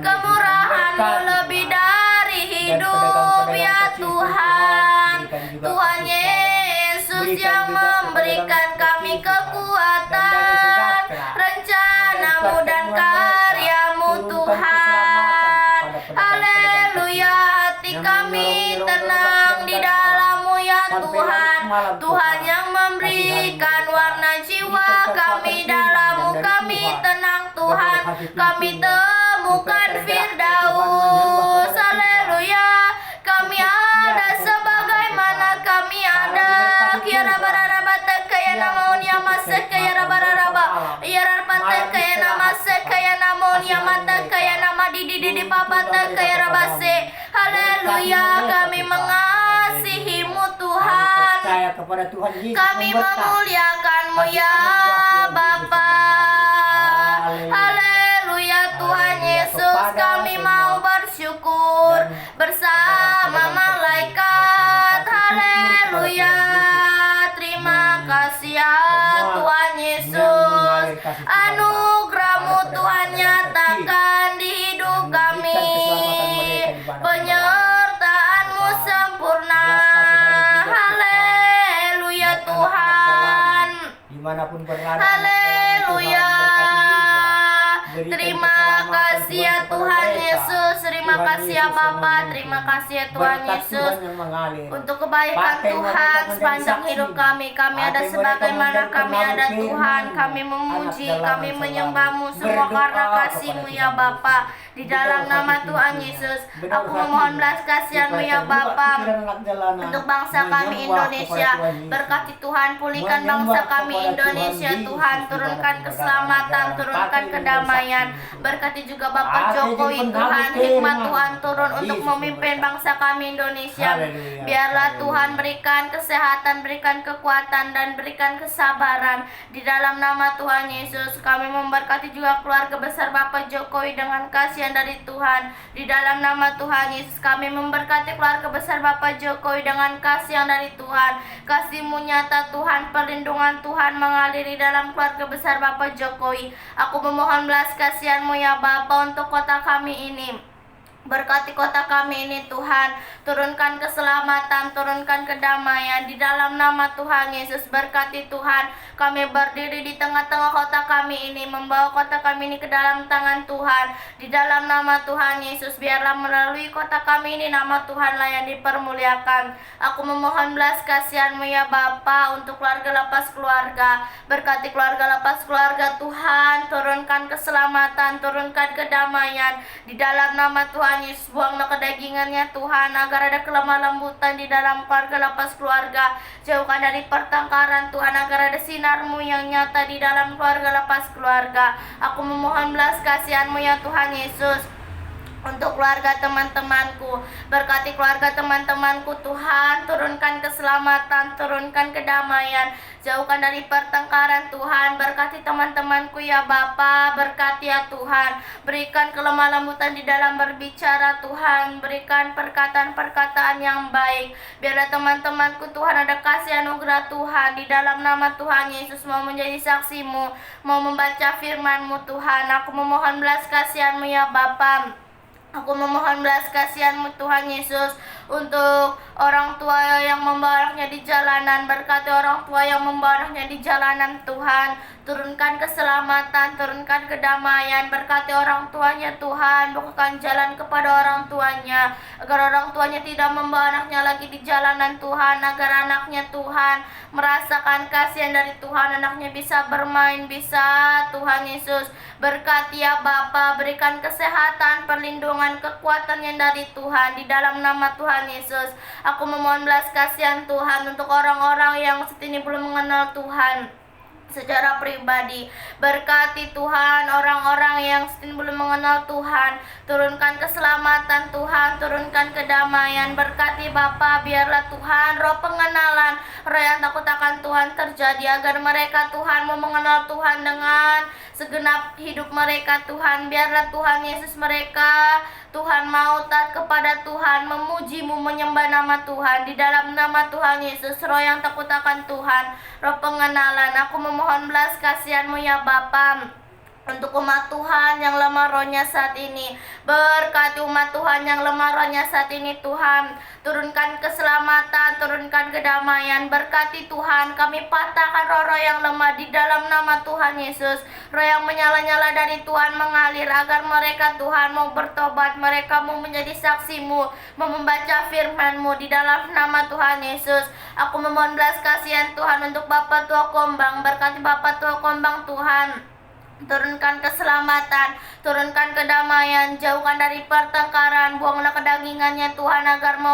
Kemurahan-Mu lebih dari hidup ya Tuhan. Tuhan Yesus yang memberikan kami kekuatan, rencana-Mu dan karya-Mu Tuhan, haleluya. Hati kami tenang di dalam-Mu ya Tuhan. Tuhan yang memberikan warna jiwa kami dalam-Mu, kami tenang Tuhan. Kami temukan Firdaus, haleluya. Kami ada sebagaimana kami ada. Kiara bararaba tekaya namonia masekaya rabararaba. Iara patekaya namasekaya namonia matekaya nama didi papa tekaya rabase. Haleluya, kami mengasihi-Mu Tuhan. Kami memuliakan-Mu ya Bapa. Haleluya Tuhan Yesus, kami mau bersyukur bersama malaikat. Haleluya. Terima kasih ya Tuhan Yesus. Anugerah-Mu Tuhan nyatakan di hidup kami. Penyertaan-Mu sempurna. Haleluya Tuhan. Dimanapun berada, Haleluya. Terima kasih ya Tuhan Yesus. Terima kasih ya Bapa. Terima kasih ya Tuhan Yesus untuk kebaikan Tuhan sepanjang hidup kami. Kami ada sebagaimana kami ada Tuhan. Kami memuji, kami menyembah-Mu semua karena kasih-Mu ya Bapa. Di dalam nama Tuhan Yesus, aku memohon belas kasihan-Mu ya Bapa untuk bangsa kami Indonesia. Berkati Tuhan, pulihkan bangsa kami Indonesia Tuhan. Turunkan keselamatan, turunkan kedamaian. Berkati juga Bapak Jokowi Tuhan, hikmat Tuhan turun untuk memimpin bangsa kami Indonesia. Biarlah Tuhan berikan kesehatan, berikan kekuatan, dan berikan kesabaran. Di dalam nama Tuhan Yesus, kami memberkati juga keluarga besar Bapak Jokowi dengan kasihan dari Tuhan. Di dalam nama Tuhan Yesus, kami memberkati keluarga besar Bapak Jokowi dengan kasihan dari Tuhan. Kasih-Mu nyata Tuhan, perlindungan Tuhan mengalir di dalam keluarga besar Bapak Jokowi. Aku memohon belas kasihan-Mu ya Bapa untuk kota kami ini. Berkati kota kami ini Tuhan. Turunkan keselamatan, turunkan kedamaian di dalam nama Tuhan Yesus. Berkati Tuhan, kami berdiri di tengah-tengah kota kami ini, membawa kota kami ini ke dalam tangan Tuhan. Di dalam nama Tuhan Yesus, biarlah melalui kota kami ini nama Tuhanlah yang dipermuliakan. Aku memohon belas kasihan-Mu ya Bapa untuk keluarga lepas keluarga. Berkati keluarga lepas keluarga Tuhan. Turunkan keselamatan, turunkan kedamaian di dalam nama Tuhan Yesus. Buanglah kedagingannya Tuhan, agar ada kelemah lembutan di dalam keluarga lepas keluarga. Jauhkan dari pertengkaran Tuhan, agar ada sinar-Mu yang nyata di dalam keluarga lepas keluarga. Aku memohon belas kasihan-Mu ya Tuhan Yesus untuk keluarga teman-temanku. Berkati keluarga teman-temanku Tuhan, turunkan keselamatan, turunkan kedamaian, jauhkan dari pertengkaran Tuhan. Berkati teman-temanku ya Bapa, berkati ya Tuhan, berikan kelemah lembutan di dalam berbicara Tuhan, berikan perkataan-perkataan yang baik. Biarlah teman-temanku Tuhan ada kasih anugerah Tuhan, di dalam nama Tuhan Yesus mau menjadi saksimu, mau membaca firman-Mu Tuhan. Aku memohon belas kasihan-Mu ya Bapa. Aku memohon belas kasihan-Mu Tuhan Yesus untuk orang tua yang membawa anaknya di jalanan. Berkati orang tua yang membawa anaknya di jalanan Tuhan. Turunkan keselamatan, turunkan kedamaian. Berkati orang tuanya Tuhan, bukakan jalan kepada orang tuanya, agar orang tuanya tidak membawa anaknya lagi di jalanan Tuhan. Agar anaknya Tuhan merasakan kasihan dari Tuhan, anaknya bisa bermain, bisa Tuhan Yesus. Berkati ya Bapa, berikan kesehatan, perlindungan, kekuatan yang dari Tuhan, di dalam nama Tuhan Yesus. Aku memohon belas kasihan Tuhan untuk orang-orang yang saat ini belum mengenal Tuhan secara pribadi. Berkati Tuhan orang-orang yang belum mengenal Tuhan, turunkan keselamatan Tuhan, turunkan kedamaian. Berkati Bapa, biarlah Tuhan roh pengenalan, roh yang takut akan Tuhan terjadi, agar mereka Tuhan mau mengenal Tuhan dengan segenap hidup mereka Tuhan. Biarlah Tuhan Yesus mereka Tuhan mau taat kepada Tuhan, memuji-Mu, menyembah nama Tuhan, di dalam nama Tuhan Yesus. Roh yang takut akan Tuhan, roh pengenalan, aku memohon belas kasihan-Mu ya Bapa untuk umat Tuhan yang lemah rohnya saat ini. Berkati umat Tuhan yang lemah rohnya saat ini Tuhan, turunkan keselamatan, turunkan kedamaian. Berkati Tuhan, kami patahkan roh-roh yang lemah di dalam nama Tuhan Yesus. Roh yang menyala-nyala dari Tuhan mengalir, agar mereka Tuhan mau bertobat, mereka mau menjadi saksi-Mu, mau membaca firman-Mu, di dalam nama Tuhan Yesus. Aku memohon belas kasihan Tuhan untuk Bapak Tua Kombang. Berkati Bapak Tua Kombang Tuhan, turunkan keselamatan, turunkan kedamaian, jauhkan dari pertengkaran, buanglah kedagingannya Tuhan, agar mau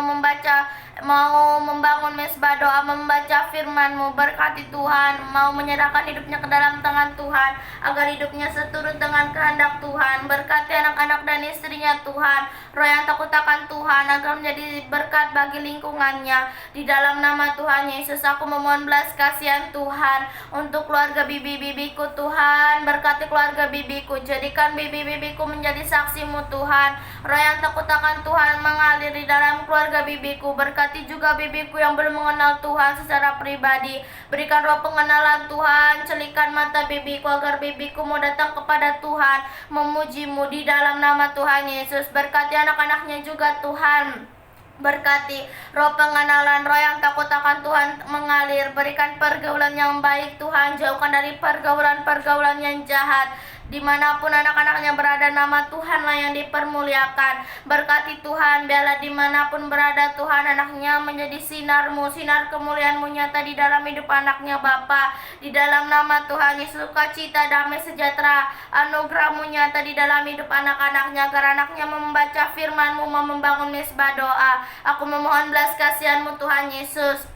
membangun mesbah doa, membaca firman-Mu. Berkati Tuhan, mau menyerahkan hidupnya ke dalam tangan Tuhan, agar hidupnya seturut dengan kehendak Tuhan. Berkati anak-anak dan istrinya Tuhan, roh yang takut akan Tuhan, agar menjadi berkat bagi lingkungannya, di dalam nama Tuhan Yesus. Aku memohon belas kasihan Tuhan untuk keluarga bibi-bibiku Tuhan. Berkati keluarga bibiku, jadikan bibi-bibiku menjadi saksi-Mu Tuhan. Roh yang takut akan Tuhan mengalir di dalam keluarga bibiku. Berkati juga bibiku yang belum mengenal Tuhan secara pribadi. Berikan roh pengenalan Tuhan, celikan mata bibiku, agar bibiku mau datang kepada Tuhan, memuji-Mu, di dalam nama Tuhan Yesus. Berkati anak-anaknya juga Tuhan. Berkati roh pengenalan, roh yang takut akan Tuhan mengalir. Berikan pergaulan yang baik Tuhan, jauhkan dari pergaulan-pergaulan yang jahat. Dimanapun anak-anaknya berada, nama Tuhanlah yang dipermuliakan. Berkati Tuhan, biarlah dimanapun berada Tuhan, anaknya menjadi sinar-Mu, sinar kemuliaan-Mu nyata di dalam hidup anaknya Bapa. Di dalam nama Tuhan Yesus, sukacita, damai, sejahtera, anugerah-Mu nyata di dalam hidup anak-anaknya, agar anaknya membaca firman-Mu, membangun mesbah doa. Aku memohon belas kasihan-Mu Tuhan Yesus.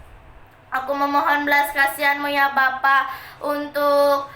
Aku memohon belas kasihan-Mu ya Bapa untuk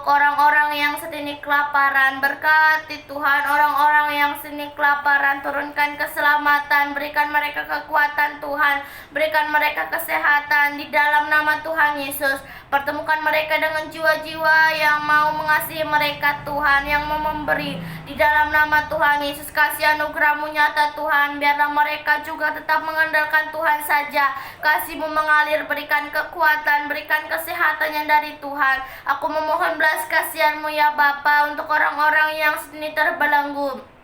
orang-orang yang saat ini kelaparan. Berkati Tuhan orang-orang yang saat ini kelaparan, turunkan keselamatan, berikan mereka kekuatan Tuhan, berikan mereka kesehatan di dalam nama Tuhan Yesus. Pertemukan mereka dengan jiwa-jiwa yang mau mengasihi mereka Tuhan, yang mau memberi, di dalam nama Tuhan Yesus. Kasih anugerah-Mu nyata Tuhan, biarlah mereka juga tetap mengandalkan Tuhan saja. Kasih-Mu mengalir, berikan kekuatan, berikan kesehatan yang dari Tuhan. Aku memohon belas kasihan-Mu ya Bapa untuk orang-orang yang sedang terbelenggu.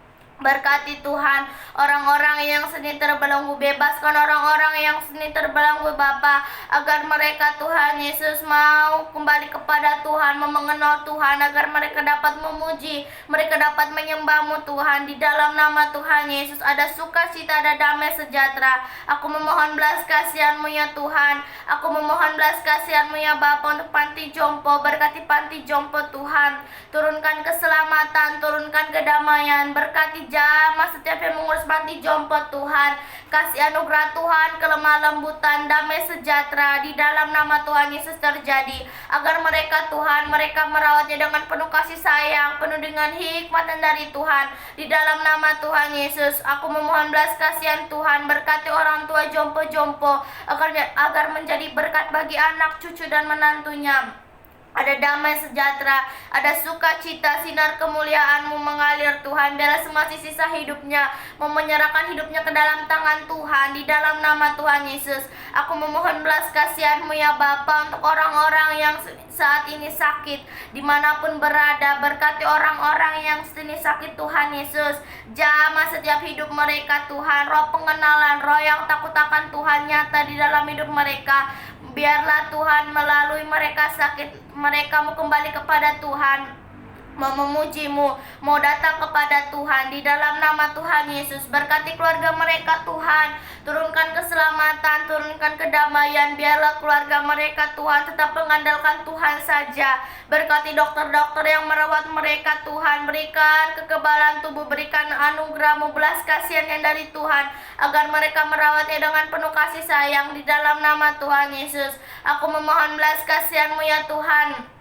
Berkati Tuhan orang-orang yang sedang terbelenggu, bebaskan orang-orang yang sedang terbelenggu Bapa, agar mereka Tuhan Yesus mau kembali kepada Tuhan, mau mengenal Tuhan, agar mereka dapat memuji, mereka dapat menyembah-Mu Tuhan. Di dalam nama Tuhan Yesus ada sukacita, ada damai sejahtera. Aku memohon belas kasihan-Mu ya Tuhan. Aku memohon belas kasihan-Mu ya Bapa untuk panti jompo. Berkati panti jompo Tuhan, turunkan keselamatan, turunkan kedamaian. Berkati jamah setiap yang mengurus panti jompo Tuhan. Kasih anugerah Tuhan, kelemah lembutan, damai sejahtera di dalam nama Tuhan Yesus terjadi. Agar mereka Tuhan, mereka merawatnya dengan penuh kasih sayang, penuh dengan hikmat dan dari Tuhan. Di dalam nama Tuhan Yesus, aku memohon belas kasihan Tuhan, berkati orang tua jompo-jompo agar menjadi berkat bagi anak, cucu dan menantunya. Ada damai sejahtera, ada sukacita, sinar kemuliaan-Mu mengalir Tuhan. Biarlah semua sisa hidupnya mau menyerahkan hidupnya ke dalam tangan Tuhan. Di dalam nama Tuhan Yesus, aku memohon belas kasihan-Mu ya Bapa untuk orang-orang yang saat ini sakit, dimanapun berada. Berkati orang-orang yang saat ini sakit Tuhan Yesus. Jamah setiap hidup mereka Tuhan. Roh pengenalan, roh yang takut akan Tuhan nyata di dalam hidup mereka. Biarlah Tuhan melalui mereka sakit, mereka mau kembali kepada Tuhan, mau memuji-Mu, mau datang kepada Tuhan. Di dalam nama Tuhan Yesus, berkati keluarga mereka Tuhan. Turunkan keselamatan, turunkan kedamaian. Biarlah keluarga mereka Tuhan tetap mengandalkan Tuhan saja. Berkati dokter-dokter yang merawat mereka Tuhan. Berikan kekebalan tubuh, berikan anugerah-Mu, belas kasihan yang dari Tuhan, agar mereka merawatnya dengan penuh kasih sayang. Di dalam nama Tuhan Yesus, aku memohon belas kasihan-Mu ya Tuhan.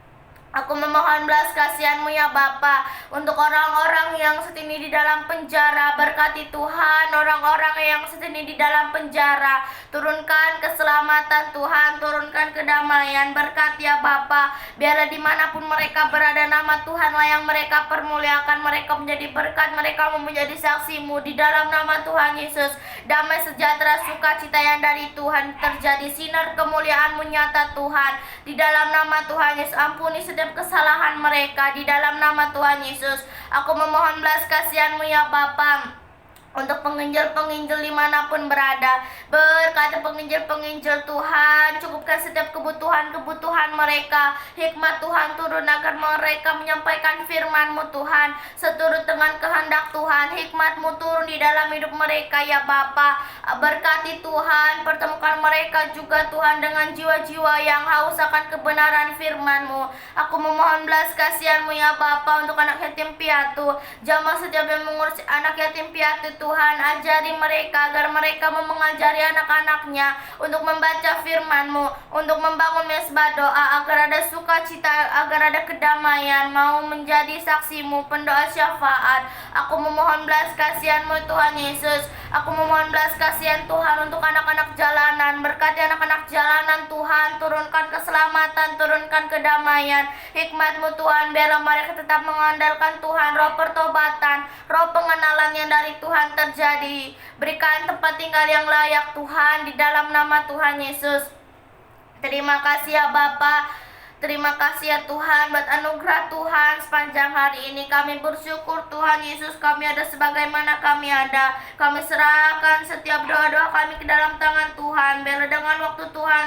Aku memohon belas kasihan-Mu ya Bapa untuk orang-orang yang saat ini di dalam penjara. Berkati Tuhan orang-orang yang saat ini di dalam penjara. Turunkan keselamatan Tuhan, turunkan kedamaian. Berkati ya Bapa, biarlah dimanapun mereka berada, nama Tuhanlah yang mereka permuliakan. Mereka menjadi berkat, mereka mau menjadi saksi-Mu. Di dalam nama Tuhan Yesus, damai sejahtera, sukacita yang dari Tuhan terjadi. Sinar kemuliaan-Mu nyata Tuhan. Di dalam nama Tuhan Yesus, ampuni setiap kesalahan mereka. Di dalam nama Tuhan Yesus, aku memohon belas kasihan-Mu ya Bapa untuk penginjil-penginjil dimanapun berada. Berkati penginjil-penginjil Tuhan, cukupkan setiap kebutuhan-kebutuhan mereka. Hikmat Tuhan turun agar mereka menyampaikan firman-Mu Tuhan seturut dengan kehendak Tuhan. Hikmat-Mu turun di dalam hidup mereka ya Bapa. Berkati Tuhan, pertemukan mereka juga Tuhan dengan jiwa-jiwa yang haus akan kebenaran firman-Mu. Aku memohon belas kasihan-Mu ya Bapa untuk anak yatim piatu. Jamah setiap yang mengurus anak yatim piatu Tuhan, ajari mereka agar mereka mau mengajari anak-anaknya untuk membaca firman-Mu, untuk membangun mesbah doa, agar ada sukacita, agar ada kedamaian, mau menjadi saksi-Mu, pendoa syafaat. Aku memohon belas kasihan-Mu Tuhan Yesus. Aku memohon belas kasihan Tuhan untuk anak-anak jalanan. Berkati anak-anak jalanan Tuhan, turunkan keselamatan, turunkan kedamaian. Hikmat-Mu Tuhan, biarlah mereka tetap mengandalkan Tuhan. Roh pertobatan, roh pengenalan yang dari Tuhan terjadi. Berikan tempat tinggal yang layak Tuhan, di dalam nama Tuhan Yesus. Terima kasih ya Bapa. Terima kasih ya Tuhan buat anugerah Tuhan sepanjang hari ini. Kami bersyukur Tuhan Yesus, kami ada sebagaimana kami ada. Kami serahkan setiap doa-doa kami ke dalam tangan Tuhan. Biarlah dengan waktu Tuhan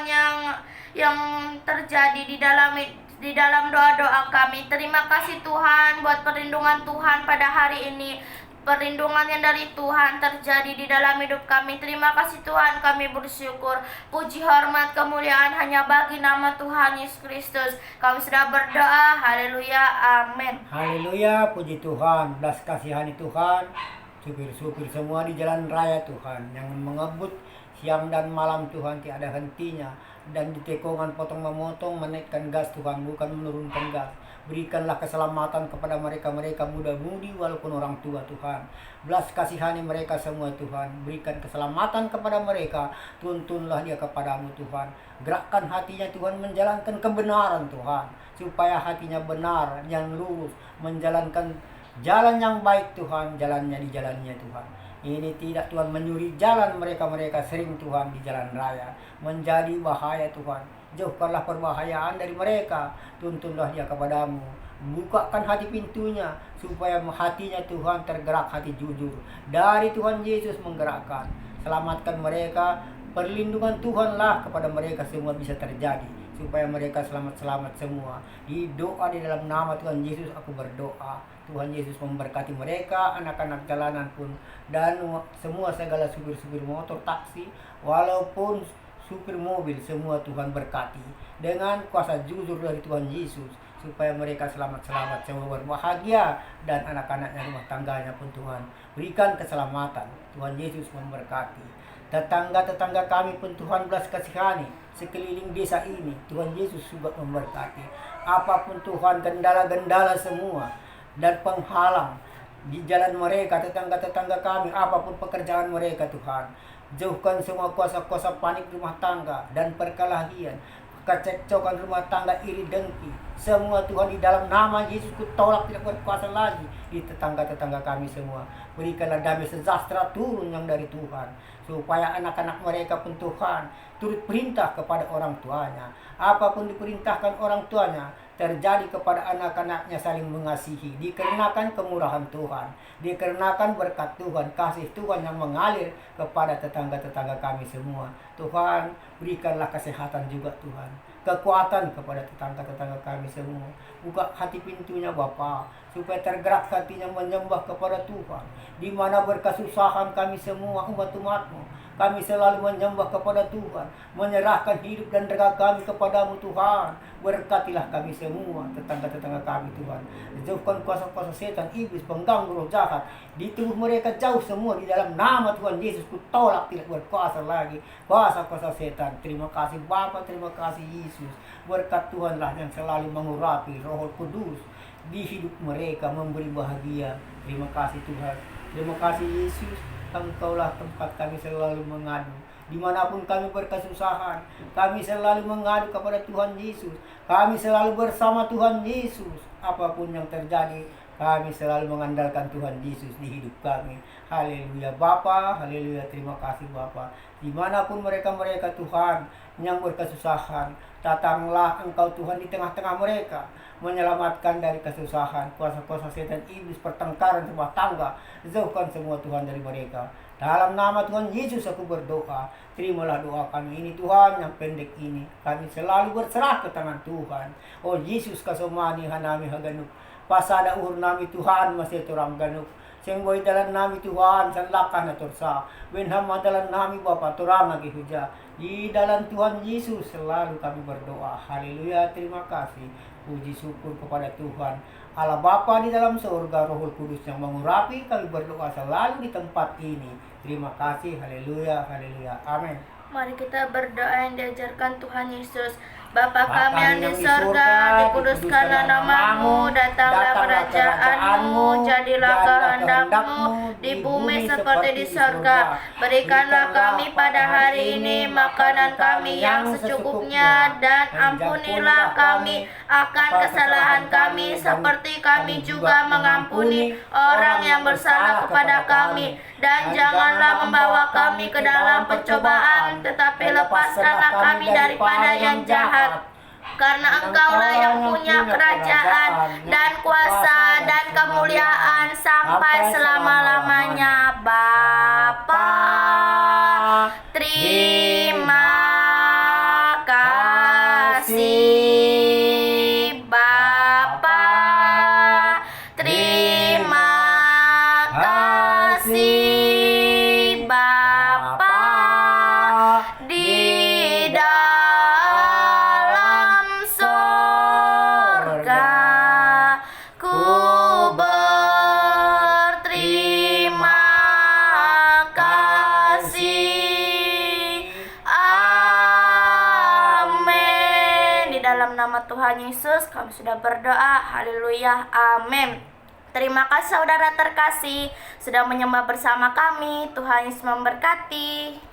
yang terjadi di dalam doa-doa kami. Terima kasih Tuhan buat perlindungan Tuhan pada hari ini. Perlindungan yang dari Tuhan terjadi di dalam hidup kami. Terima kasih Tuhan, kami bersyukur. Puji, hormat, kemuliaan hanya bagi nama Tuhan Yesus Kristus. Kami sudah berdoa, haleluya, amin. Haleluya, puji Tuhan, belas kasihani Tuhan. Supir-supir semua di jalan raya Tuhan, yang mengebut siang dan malam Tuhan tiada hentinya. Dan di tikungan potong memotong, menaikkan gas Tuhan, bukan menurunkan gas. Berikanlah keselamatan kepada mereka-mereka muda-mudi walaupun orang tua Tuhan. Belas kasihani mereka semua Tuhan. Berikan keselamatan kepada mereka. Tuntunlah dia kepadamu Tuhan. Gerakkan hatinya Tuhan menjalankan kebenaran Tuhan. Supaya hatinya benar, yang lurus, menjalankan jalan yang baik Tuhan. Jalannya di jalannya Tuhan. Ini tidak Tuhan menyuri jalan mereka-mereka sering Tuhan di jalan raya. Menjadi bahaya Tuhan. Jauhkanlah perbahayaan dari mereka. Tuntunlah dia kepadamu. Bukakan hati pintunya supaya hatinya Tuhan tergerak, hati jujur dari Tuhan Yesus menggerakkan. Selamatkan mereka. Perlindungan Tuhanlah kepada mereka semua bisa terjadi supaya mereka selamat-selamat semua. Di doa di dalam nama Tuhan Yesus aku berdoa. Tuhan Yesus memberkati mereka, anak-anak jalanan pun, dan semua segala supir-supir motor, taksi, walaupun supir mobil, semua Tuhan berkati dengan kuasa jujur dari Tuhan Yesus. supaya mereka selamat-selamat semua berbahagia, dan anak-anaknya, rumah tangganya pun Tuhan berikan keselamatan. Tuhan Yesus memberkati. Tetangga-tetangga kami pun Tuhan belas kasihani, sekeliling desa ini Tuhan Yesus juga memberkati. Apapun Tuhan kendala-kendala semua dan penghalang di jalan mereka, tetangga-tetangga kami, apapun pekerjaan mereka Tuhan, jauhkan semua kuasa-kuasa panik rumah tangga dan perkelahian, kecekcokan rumah tangga, iri dengki, semua Tuhan di dalam nama Yesus ku tolak, tidak berkuasa lagi di tetangga-tetangga kami semua. Berikanlah damai sejahtera turun yang dari Tuhan, supaya anak-anak mereka pun Tuhan turut perintah kepada orang tuanya. Apapun diperintahkan orang tuanya terjadi kepada anak-anaknya, saling mengasihi, dikarenakan kemurahan Tuhan, dikarenakan berkat Tuhan, kasih Tuhan yang mengalir kepada tetangga-tetangga kami semua. Tuhan, berikanlah kesehatan juga Tuhan, kekuatan kepada tetangga-tetangga kami semua. Buka hati pintunya Bapa, supaya tergerak hatinya menyembah kepada Tuhan. Di mana berkesusahan kami semua umat-umat-Mu, kami selalu menyembah kepada Tuhan, menyerahkan hidup dan raga kami kepadamu Tuhan. Berkatilah kami semua, tetangga-tetangga kami Tuhan. Jauhkan kuasa-kuasa setan, iblis, pengganggu roh jahat di tubuh mereka, jauh semua di dalam nama Tuhan Yesus. Ku tolak, tidak berkuasa lagi kuasa-kuasa setan. Terima kasih Bapa, terima kasih Yesus. Berkat Tuhanlah yang selalu mengurapi, Roh Kudus di hidup mereka, memberi bahagia. Terima kasih Tuhan, terima kasih Yesus. Engkaulah tempat kami selalu mengadu. Dimanapun kami berkesusahan, kami selalu mengadu kepada Tuhan Yesus. Kami selalu bersama Tuhan Yesus. Apapun yang terjadi, kami selalu mengandalkan Tuhan Yesus di hidup kami. Haleluya Bapa, haleluya, terima kasih Bapa. Dimanapun mereka Tuhan yang berkesusahan, datanglah Engkau Tuhan di tengah-tengah mereka, menyelamatkan dari kesusahan, kuasa-kuasa setan, iblis, pertengkaran rumah tangga, jauhkan semua Tuhan dari mereka. Dalam nama Tuhan Yesus aku berdoa, terimalah doa kami ini Tuhan yang pendek ini. Kami selalu berserah ke tangan Tuhan. Oh Yesus kasomani hanami haganuk, pasada uhur nami Tuhan masih turang ganuk. Sengboy dalam nami Tuhan sanlakan na tursa. Wenham dalam nami Bapa turang lagi huja. Di dalam Tuhan Yesus selalu kami berdoa. Haleluya, terima kasih. Puji syukur kepada Tuhan Allah Bapa di dalam surga, Roh Kudus yang mengurapi, kami berdoa selalu di tempat ini. Terima kasih, haleluya, haleluya, amin. Mari kita berdoa yang diajarkan Tuhan Yesus. Bapa kami yang di sorga, dikuduskanlah namamu, datanglah kerajaanmu, jadilah kehendakmu di bumi seperti di sorga. Berikanlah kami pada hari ini makanan kami yang secukupnya, dan ampunilah kami akan kesalahan kami seperti kami juga mengampuni orang yang bersalah kepada kami. Dan janganlah membawa kami ke dalam pencobaan, tetapi lepaskanlah kami daripada yang jahat. Karena Engkaulah yang punya kerajaan dan kuasa dan kemuliaan sampai selama-lamanya. Bapa, terima kasih. Bapa, terima kasih. Bapa, di dalam sorga, ku berterima kasih. Amin. Di dalam nama Tuhan Yesus kami sudah berdoa. Haleluya, amin. Terima kasih saudara terkasih sudah menyembah bersama kami. Tuhan Yesus memberkati.